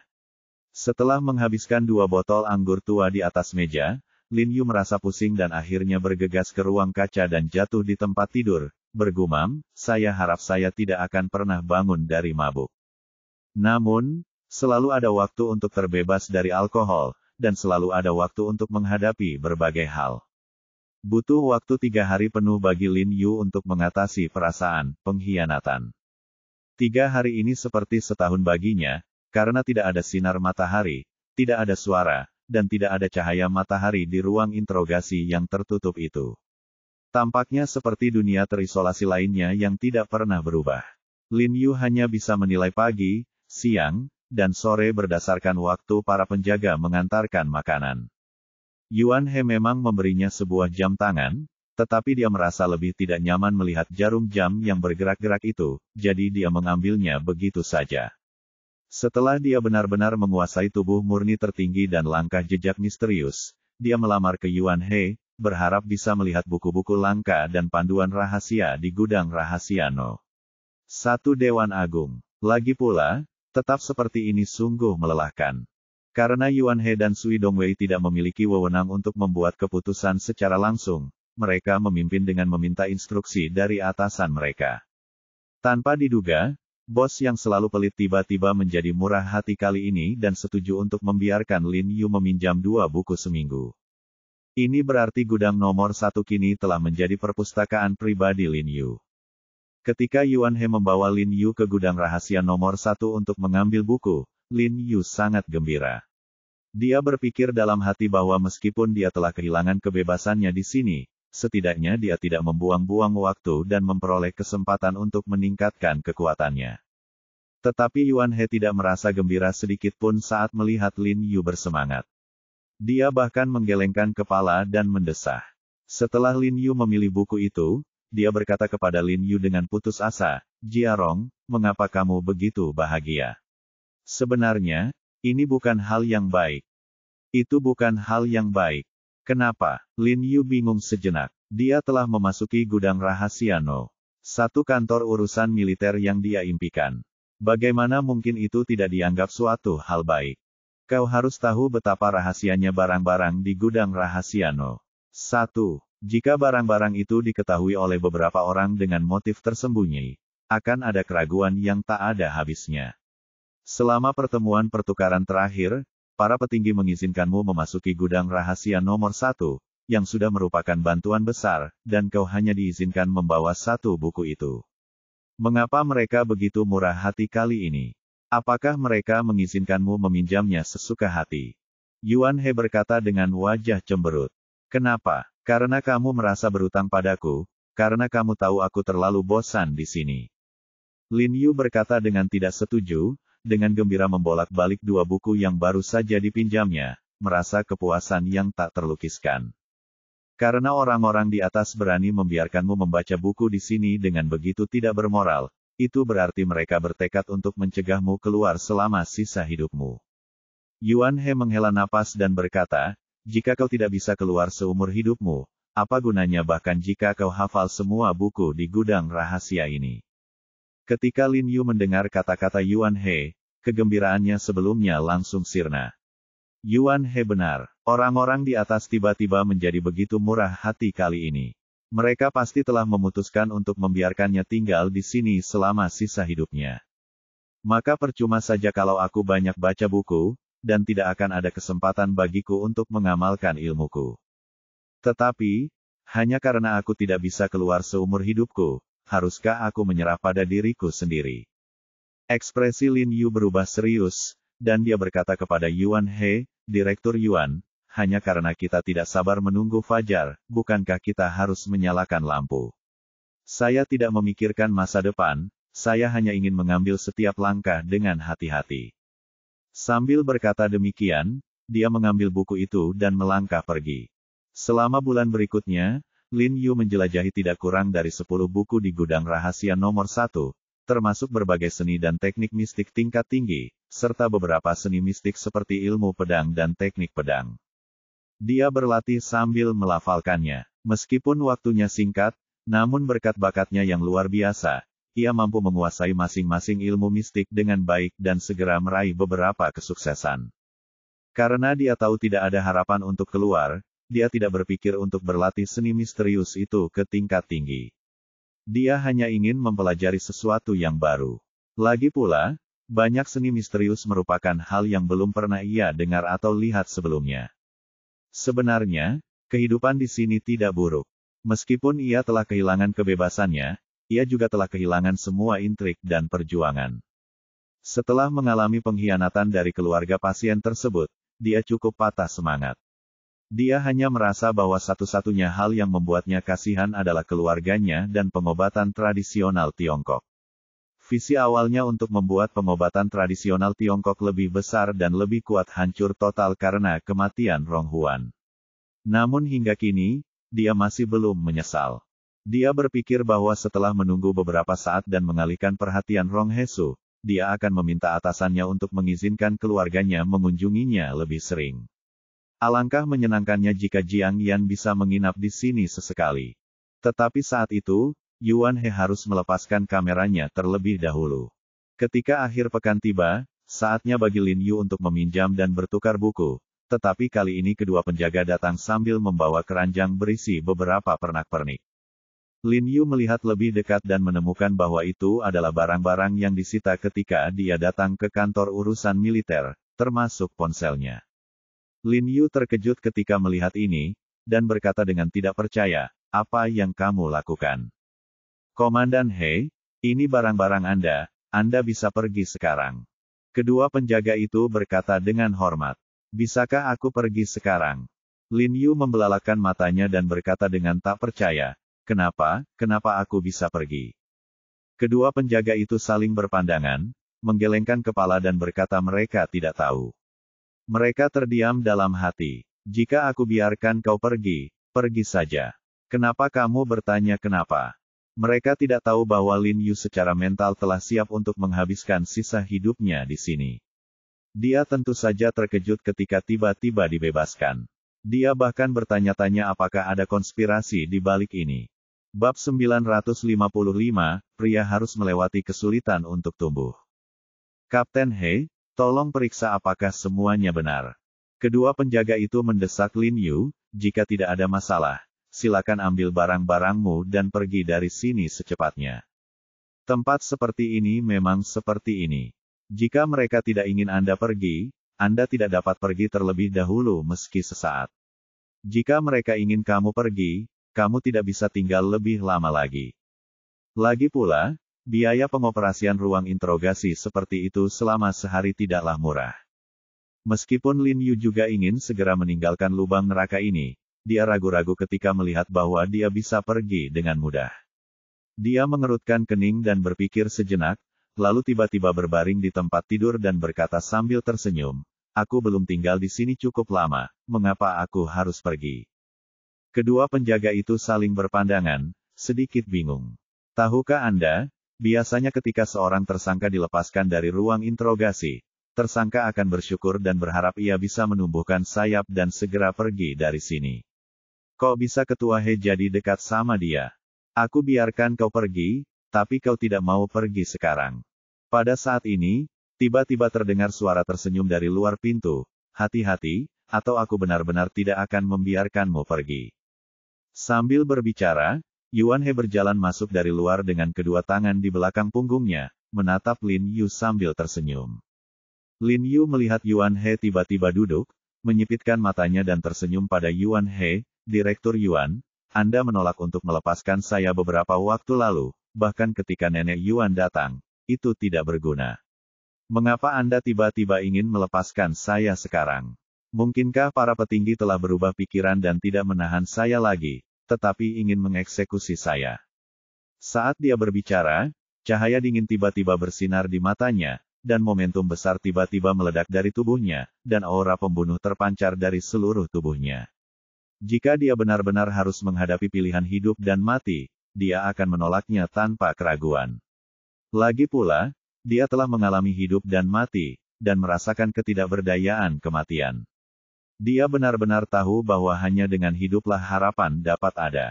Setelah menghabiskan 2 botol anggur tua di atas meja, Lin Yu merasa pusing dan akhirnya bergegas ke ruang kaca dan jatuh di tempat tidur, bergumam, saya harap saya tidak akan pernah bangun dari mabuk. Namun, selalu ada waktu untuk terbebas dari alkohol, dan selalu ada waktu untuk menghadapi berbagai hal. Butuh waktu 3 hari penuh bagi Lin Yu untuk mengatasi perasaan pengkhianatan. 3 hari ini seperti setahun baginya, karena tidak ada sinar matahari, tidak ada suara, dan tidak ada cahaya matahari di ruang interogasi yang tertutup itu. Tampaknya seperti dunia terisolasi lainnya yang tidak pernah berubah. Lin Yu hanya bisa menilai pagi, siang, dan sore berdasarkan waktu para penjaga mengantarkan makanan. Yuan He memang memberinya sebuah jam tangan, tetapi dia merasa lebih tidak nyaman melihat jarum jam yang bergerak-gerak itu, jadi dia mengambilnya begitu saja. Setelah dia benar-benar menguasai tubuh murni tertinggi dan langkah jejak misterius, dia melamar ke Yuan He, berharap bisa melihat buku-buku langka dan panduan rahasia di gudang rahasia No. 1 Dewan Agung. Lagi pula, tetap seperti ini sungguh melelahkan. Karena Yuan He dan Sui Dongwei tidak memiliki wewenang untuk membuat keputusan secara langsung, mereka memimpin dengan meminta instruksi dari atasan mereka. Tanpa diduga, bos yang selalu pelit tiba-tiba menjadi murah hati kali ini dan setuju untuk membiarkan Lin Yu meminjam 2 buku seminggu. Ini berarti gudang nomor 1 kini telah menjadi perpustakaan pribadi Lin Yu. Ketika Yuan He membawa Lin Yu ke gudang rahasia nomor 1 untuk mengambil buku, Lin Yu sangat gembira. Dia berpikir dalam hati bahwa meskipun dia telah kehilangan kebebasannya di sini, setidaknya dia tidak membuang-buang waktu dan memperoleh kesempatan untuk meningkatkan kekuatannya. Tetapi Yuan He tidak merasa gembira sedikit pun saat melihat Lin Yu bersemangat. Dia bahkan menggelengkan kepala dan mendesah. Setelah Lin Yu memilih buku itu, dia berkata kepada Lin Yu dengan putus asa, "Jiarong, mengapa kamu begitu bahagia? Sebenarnya, ini bukan hal yang baik. Itu bukan hal yang baik." Kenapa? Lin Yu bingung sejenak. Dia telah memasuki gudang rahasia No. 1 kantor urusan militer yang dia impikan. Bagaimana mungkin itu tidak dianggap suatu hal baik? Kau harus tahu betapa rahasianya barang-barang di gudang rahasia No. 1. Jika barang-barang itu diketahui oleh beberapa orang dengan motif tersembunyi, akan ada keraguan yang tak ada habisnya. Selama pertemuan pertukaran terakhir, para petinggi mengizinkanmu memasuki gudang rahasia nomor 1, yang sudah merupakan bantuan besar, dan kau hanya diizinkan membawa 1 buku itu. Mengapa mereka begitu murah hati kali ini? Apakah mereka mengizinkanmu meminjamnya sesuka hati? Yuan He berkata dengan wajah cemberut. Kenapa? Karena kamu merasa berutang padaku, karena kamu tahu aku terlalu bosan di sini. Lin Yu berkata dengan tidak setuju, dengan gembira membolak-balik 2 buku yang baru saja dipinjamnya, merasa kepuasan yang tak terlukiskan. Karena orang-orang di atas berani membiarkanmu membaca buku di sini dengan begitu tidak bermoral, itu berarti mereka bertekad untuk mencegahmu keluar selama sisa hidupmu. Yuan He menghela napas dan berkata, jika kau tidak bisa keluar seumur hidupmu, apa gunanya bahkan jika kau hafal semua buku di gudang rahasia ini? Ketika Lin Yu mendengar kata-kata Yuan He, kegembiraannya sebelumnya langsung sirna. Yuan He benar, orang-orang di atas tiba-tiba menjadi begitu murah hati kali ini. Mereka pasti telah memutuskan untuk membiarkannya tinggal di sini selama sisa hidupnya. Maka percuma saja kalau aku banyak baca buku, dan tidak akan ada kesempatan bagiku untuk mengamalkan ilmuku. Tetapi, hanya karena aku tidak bisa keluar seumur hidupku, haruskah aku menyerah pada diriku sendiri? Ekspresi Lin Yu berubah serius, dan dia berkata kepada Yuan He, Direktur Yuan, hanya karena kita tidak sabar menunggu fajar, bukankah kita harus menyalakan lampu? Saya tidak memikirkan masa depan, saya hanya ingin mengambil setiap langkah dengan hati-hati. Sambil berkata demikian, dia mengambil buku itu dan melangkah pergi. Selama bulan berikutnya, Lin Yu menjelajahi tidak kurang dari 10 buku di gudang rahasia nomor 1, termasuk berbagai seni dan teknik mistik tingkat tinggi, serta beberapa seni mistik seperti ilmu pedang dan teknik pedang. Dia berlatih sambil melafalkannya. Meskipun waktunya singkat, namun berkat bakatnya yang luar biasa, ia mampu menguasai masing-masing ilmu mistik dengan baik dan segera meraih beberapa kesuksesan. Karena dia tahu tidak ada harapan untuk keluar, dia tidak berpikir untuk berlatih seni misterius itu ke tingkat tinggi. Dia hanya ingin mempelajari sesuatu yang baru. Lagi pula, banyak seni misterius merupakan hal yang belum pernah ia dengar atau lihat sebelumnya. Sebenarnya, kehidupan di sini tidak buruk. Meskipun ia telah kehilangan kebebasannya, ia juga telah kehilangan semua intrik dan perjuangan. Setelah mengalami pengkhianatan dari keluarga pasien tersebut, dia cukup patah semangat. Dia hanya merasa bahwa satu-satunya hal yang membuatnya kasihan adalah keluarganya dan pengobatan tradisional Tiongkok. Visi awalnya untuk membuat pengobatan tradisional Tiongkok lebih besar dan lebih kuat hancur total karena kematian Rong Huan. Namun hingga kini, dia masih belum menyesal. Dia berpikir bahwa setelah menunggu beberapa saat dan mengalihkan perhatian Rong Hesu, dia akan meminta atasannya untuk mengizinkan keluarganya mengunjunginya lebih sering. Alangkah menyenangkannya jika Jiang Yan bisa menginap di sini sesekali. Tetapi saat itu, Yuan He harus melepaskan kameranya terlebih dahulu. Ketika akhir pekan tiba, saatnya bagi Lin Yu untuk meminjam dan bertukar buku, tetapi kali ini kedua penjaga datang sambil membawa keranjang berisi beberapa pernak-pernik. Lin Yu melihat lebih dekat dan menemukan bahwa itu adalah barang-barang yang disita ketika dia datang ke kantor urusan militer, termasuk ponselnya. Lin Yu terkejut ketika melihat ini, dan berkata dengan tidak percaya, apa yang kamu lakukan? Komandan He, ini barang-barang Anda bisa pergi sekarang. Kedua penjaga itu berkata dengan hormat. Bisakah aku pergi sekarang? Lin Yu membelalakan matanya dan berkata dengan tak percaya, kenapa aku bisa pergi? Kedua penjaga itu saling berpandangan, menggelengkan kepala dan berkata mereka tidak tahu. Mereka terdiam dalam hati. Jika aku biarkan kau pergi, pergi saja. Kenapa kamu bertanya kenapa? Mereka tidak tahu bahwa Lin Yu secara mental telah siap untuk menghabiskan sisa hidupnya di sini. Dia tentu saja terkejut ketika tiba-tiba dibebaskan. Dia bahkan bertanya-tanya apakah ada konspirasi di balik ini. Bab 955, pria harus melewati kesulitan untuk tumbuh. Kapten He, tolong periksa apakah semuanya benar. Kedua penjaga itu mendesak Lin Yu, jika tidak ada masalah, silakan ambil barang-barangmu dan pergi dari sini secepatnya. Tempat seperti ini memang seperti ini. Jika mereka tidak ingin Anda pergi, Anda tidak dapat pergi terlebih dahulu meski sesaat. Jika mereka ingin kamu pergi, kamu tidak bisa tinggal lebih lama lagi. Lagi pula, biaya pengoperasian ruang interogasi seperti itu selama sehari tidaklah murah. Meskipun Lin Yu juga ingin segera meninggalkan lubang neraka ini, dia ragu-ragu ketika melihat bahwa dia bisa pergi dengan mudah. Dia mengerutkan kening dan berpikir sejenak, lalu tiba-tiba berbaring di tempat tidur dan berkata sambil tersenyum, aku belum tinggal di sini cukup lama, mengapa aku harus pergi? Kedua penjaga itu saling berpandangan, sedikit bingung. Tahukah Anda, biasanya ketika seorang tersangka dilepaskan dari ruang interogasi, tersangka akan bersyukur dan berharap ia bisa menumbuhkan sayap dan segera pergi dari sini. Kok bisa Ketua He jadi dekat sama dia? Aku biarkan kau pergi, tapi kau tidak mau pergi sekarang. Pada saat ini, tiba-tiba terdengar suara tersenyum dari luar pintu, hati-hati, atau aku benar-benar tidak akan membiarkanmu pergi. Sambil berbicara, Yuan He berjalan masuk dari luar dengan kedua tangan di belakang punggungnya, menatap Lin Yu sambil tersenyum. Lin Yu melihat Yuan He tiba-tiba duduk, menyipitkan matanya dan tersenyum pada Yuan He, Direktur Yuan, Anda menolak untuk melepaskan saya beberapa waktu lalu, bahkan ketika Nenek Yuan datang, itu tidak berguna. Mengapa Anda tiba-tiba ingin melepaskan saya sekarang? Mungkinkah para petinggi telah berubah pikiran dan tidak menahan saya lagi, tetapi ingin mengeksekusi saya? Saat dia berbicara, cahaya dingin tiba-tiba bersinar di matanya, dan momentum besar tiba-tiba meledak dari tubuhnya, dan aura pembunuh terpancar dari seluruh tubuhnya. Jika dia benar-benar harus menghadapi pilihan hidup dan mati, dia akan menolaknya tanpa keraguan. Lagi pula, dia telah mengalami hidup dan mati, dan merasakan ketidakberdayaan kematian. Dia benar-benar tahu bahwa hanya dengan hiduplah harapan dapat ada.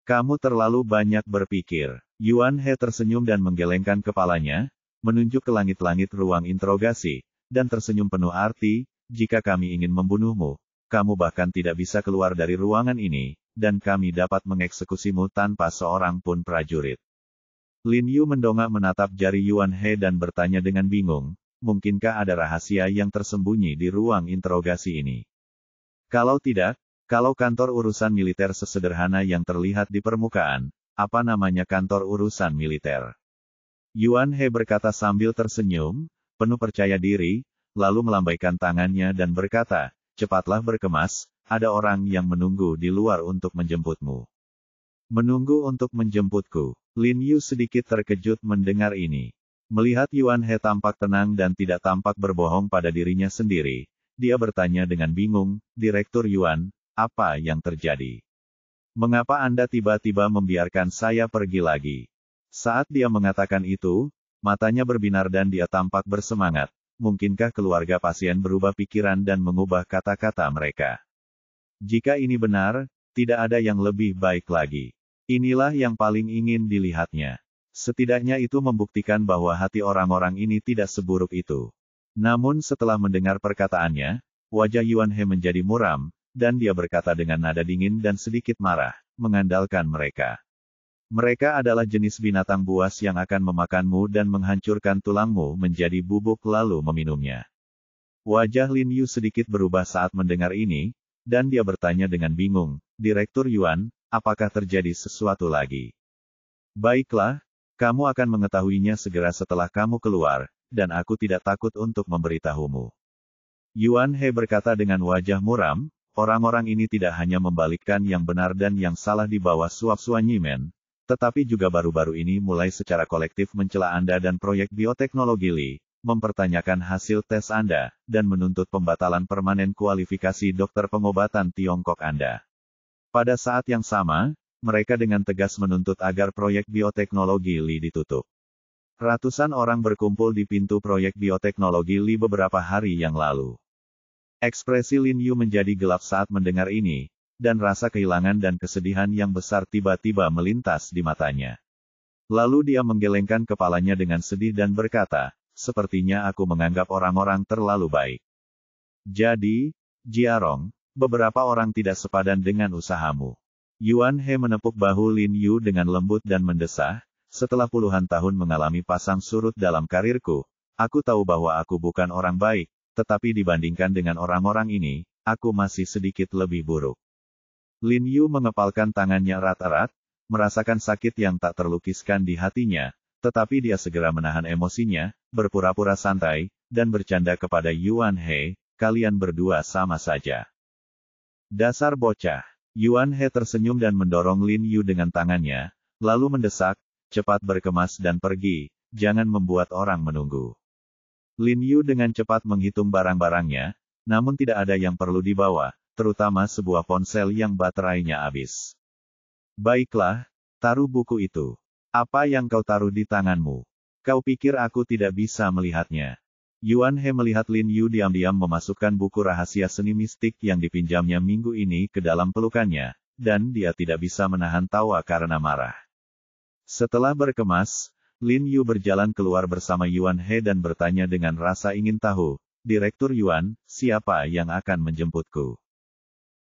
Kamu terlalu banyak berpikir. Yuan He tersenyum dan menggelengkan kepalanya, menunjuk ke langit-langit ruang interogasi, dan tersenyum penuh arti, jika kami ingin membunuhmu, kamu bahkan tidak bisa keluar dari ruangan ini, dan kami dapat mengeksekusimu tanpa seorang pun prajurit. Lin Yu mendongak menatap jari Yuan He dan bertanya dengan bingung, mungkinkah ada rahasia yang tersembunyi di ruang interogasi ini? Kalau tidak, kalau kantor urusan militer sesederhana yang terlihat di permukaan, apa namanya kantor urusan militer? Yuan He berkata sambil tersenyum, penuh percaya diri, lalu melambaikan tangannya dan berkata, cepatlah berkemas, ada orang yang menunggu di luar untuk menjemputmu. Menunggu untuk menjemputku. Lin Yu sedikit terkejut mendengar ini. Melihat Yuan He tampak tenang dan tidak tampak berbohong pada dirinya sendiri, dia bertanya dengan bingung, Direktur Yuan, apa yang terjadi? Mengapa Anda tiba-tiba membiarkan saya pergi lagi? Saat dia mengatakan itu, matanya berbinar dan dia tampak bersemangat. Mungkinkah keluarga pasien berubah pikiran dan mengubah kata-kata mereka? Jika ini benar, tidak ada yang lebih baik lagi. Inilah yang paling ingin dilihatnya. Setidaknya itu membuktikan bahwa hati orang-orang ini tidak seburuk itu. Namun setelah mendengar perkataannya, wajah Yuan He menjadi muram, dan dia berkata dengan nada dingin dan sedikit marah, mengandalkan mereka. Mereka adalah jenis binatang buas yang akan memakanmu dan menghancurkan tulangmu menjadi bubuk lalu meminumnya. Wajah Lin Yu sedikit berubah saat mendengar ini, dan dia bertanya dengan bingung, Direktur Yuan, apakah terjadi sesuatu lagi? Baiklah, kamu akan mengetahuinya segera setelah kamu keluar, dan aku tidak takut untuk memberitahumu. Yuan He berkata dengan wajah muram, orang-orang ini tidak hanya membalikkan yang benar dan yang salah di bawah suap Suanyimen, tetapi juga baru-baru ini mulai secara kolektif mencela Anda dan proyek bioteknologi Li, mempertanyakan hasil tes Anda, dan menuntut pembatalan permanen kualifikasi dokter pengobatan Tiongkok Anda. Pada saat yang sama, mereka dengan tegas menuntut agar proyek bioteknologi Li ditutup. Ratusan orang berkumpul di pintu proyek bioteknologi Li beberapa hari yang lalu. Ekspresi Lin Yu menjadi gelap saat mendengar ini, dan rasa kehilangan dan kesedihan yang besar tiba-tiba melintas di matanya. Lalu dia menggelengkan kepalanya dengan sedih dan berkata, sepertinya aku menganggap orang-orang terlalu baik. Jadi, Jiarong, beberapa orang tidak sepadan dengan usahamu. Yuan He menepuk bahu Lin Yu dengan lembut dan mendesah, setelah puluhan tahun mengalami pasang surut dalam karirku, aku tahu bahwa aku bukan orang baik, tetapi dibandingkan dengan orang-orang ini, aku masih sedikit lebih buruk. Lin Yu mengepalkan tangannya erat-erat, merasakan sakit yang tak terlukiskan di hatinya, tetapi dia segera menahan emosinya, berpura-pura santai, dan bercanda kepada Yuan He, kalian berdua sama saja. Dasar bocah. Yuan He tersenyum dan mendorong Lin Yu dengan tangannya, lalu mendesak, cepat berkemas dan pergi, jangan membuat orang menunggu. Lin Yu dengan cepat menghitung barang-barangnya, namun tidak ada yang perlu dibawa, terutama sebuah ponsel yang baterainya habis. Baiklah, taruh buku itu. Apa yang kau taruh di tanganmu? Kau pikir aku tidak bisa melihatnya? Yuan He melihat Lin Yu diam-diam memasukkan buku rahasia seni mistik yang dipinjamnya minggu ini ke dalam pelukannya, dan dia tidak bisa menahan tawa karena marah. Setelah berkemas, Lin Yu berjalan keluar bersama Yuan He dan bertanya dengan rasa ingin tahu, Direktur Yuan, siapa yang akan menjemputku?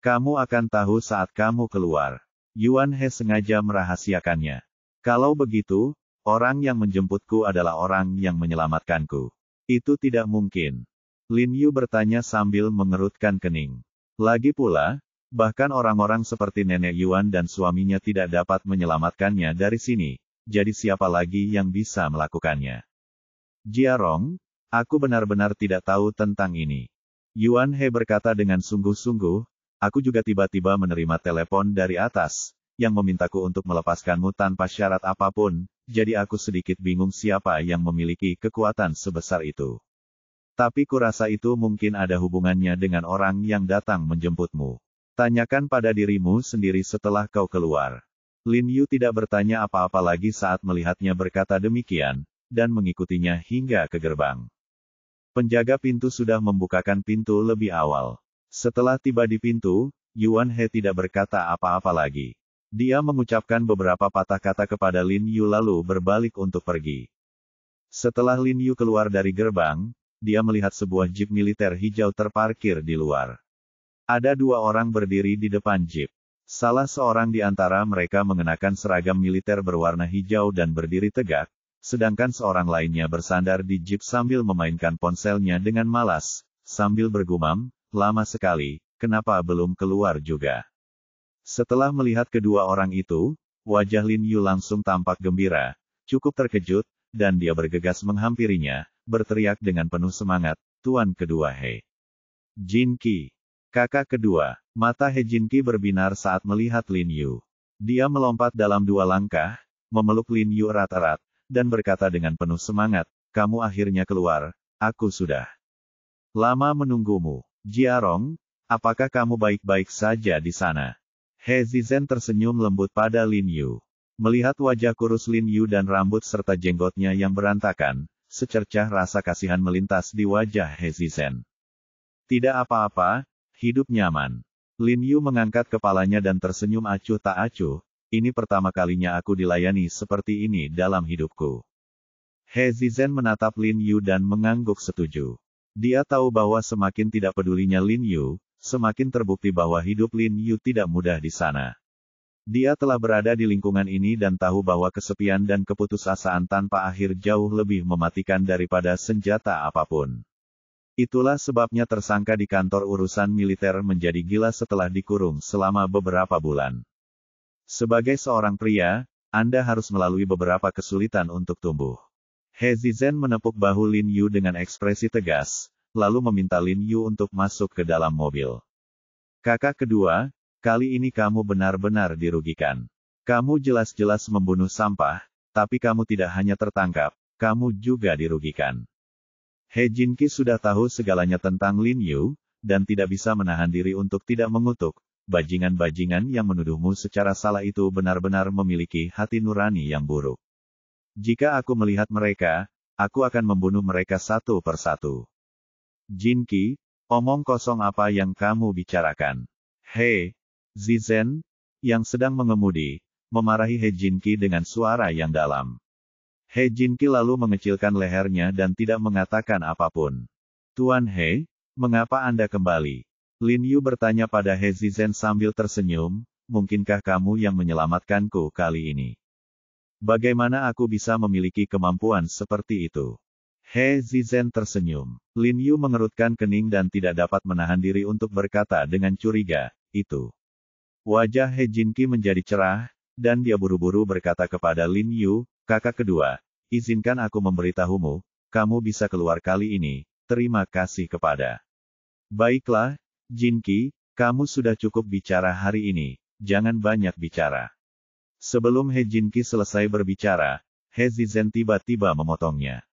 Kamu akan tahu saat kamu keluar. Yuan He sengaja merahasiakannya. Kalau begitu, orang yang menjemputku adalah orang yang menyelamatkanku. Itu tidak mungkin. Lin Yu bertanya sambil mengerutkan kening. Lagi pula, bahkan orang-orang seperti Nenek Yuan dan suaminya tidak dapat menyelamatkannya dari sini, jadi siapa lagi yang bisa melakukannya? Jiarong, aku benar-benar tidak tahu tentang ini. Yuan He berkata dengan sungguh-sungguh, aku juga tiba-tiba menerima telepon dari atas, yang memintaku untuk melepaskanmu tanpa syarat apapun, jadi aku sedikit bingung siapa yang memiliki kekuatan sebesar itu. Tapi kurasa itu mungkin ada hubungannya dengan orang yang datang menjemputmu. Tanyakan pada dirimu sendiri setelah kau keluar. Lin Yu tidak bertanya apa-apa lagi saat melihatnya berkata demikian, dan mengikutinya hingga ke gerbang. Penjaga pintu sudah membukakan pintu lebih awal. Setelah tiba di pintu, Yuan He tidak berkata apa-apa lagi. Dia mengucapkan beberapa patah kata kepada Lin Yu lalu berbalik untuk pergi. Setelah Lin Yu keluar dari gerbang, dia melihat sebuah jeep militer hijau terparkir di luar. Ada dua orang berdiri di depan jeep. Salah seorang di antara mereka mengenakan seragam militer berwarna hijau dan berdiri tegak, sedangkan seorang lainnya bersandar di jeep sambil memainkan ponselnya dengan malas, sambil bergumam, lama sekali, kenapa belum keluar juga? Setelah melihat kedua orang itu, wajah Lin Yu langsung tampak gembira, cukup terkejut, dan dia bergegas menghampirinya, berteriak dengan penuh semangat, Tuan kedua He. Jin Qi. Kakak kedua. Mata He Jin Qi berbinar saat melihat Lin Yu. Dia melompat dalam dua langkah, memeluk Lin Yu erat-erat, dan berkata dengan penuh semangat, kamu akhirnya keluar, aku sudah lama menunggumu. Jiarong, apakah kamu baik-baik saja di sana? He Zizhen tersenyum lembut pada Lin Yu. Melihat wajah kurus Lin Yu dan rambut serta jenggotnya yang berantakan, secercah rasa kasihan melintas di wajah He Zizhen. Tidak apa-apa, hidup nyaman. Lin Yu mengangkat kepalanya dan tersenyum acuh tak acuh, ini pertama kalinya aku dilayani seperti ini dalam hidupku. He Zizhen menatap Lin Yu dan mengangguk setuju. Dia tahu bahwa semakin tidak pedulinya Lin Yu, semakin terbukti bahwa hidup Lin Yu tidak mudah di sana. Dia telah berada di lingkungan ini dan tahu bahwa kesepian dan keputusasaan tanpa akhir jauh lebih mematikan daripada senjata apapun. Itulah sebabnya tersangka di kantor urusan militer menjadi gila setelah dikurung selama beberapa bulan. Sebagai seorang pria, Anda harus melalui beberapa kesulitan untuk tumbuh. He Zizhen menepuk bahu Lin Yu dengan ekspresi tegas, lalu meminta Lin Yu untuk masuk ke dalam mobil. Kakak kedua, kali ini kamu benar-benar dirugikan. Kamu jelas-jelas membunuh sampah, tapi kamu tidak hanya tertangkap, kamu juga dirugikan. He Jinqi sudah tahu segalanya tentang Lin Yu, dan tidak bisa menahan diri untuk tidak mengutuk. Bajingan-bajingan yang menuduhmu secara salah itu benar-benar memiliki hati nurani yang buruk. Jika aku melihat mereka, aku akan membunuh mereka satu persatu. Jinqi, omong kosong apa yang kamu bicarakan? Hei, Zizen, yang sedang mengemudi, memarahi He Jinqi dengan suara yang dalam. He Jinqi lalu mengecilkan lehernya dan tidak mengatakan apapun. Tuan He, mengapa Anda kembali? Lin Yu bertanya pada He Zizen sambil tersenyum, mungkinkah kamu yang menyelamatkanku kali ini? Bagaimana aku bisa memiliki kemampuan seperti itu? He Zizen tersenyum. Lin Yu mengerutkan kening dan tidak dapat menahan diri untuk berkata dengan curiga, itu. Wajah He Jinqi menjadi cerah, dan dia buru-buru berkata kepada Lin Yu, kakak kedua, izinkan aku memberitahumu, kamu bisa keluar kali ini, terima kasih kepada. Baiklah, Jinqi, kamu sudah cukup bicara hari ini, jangan banyak bicara. Sebelum He Jinqi selesai berbicara, He Zizen tiba-tiba memotongnya.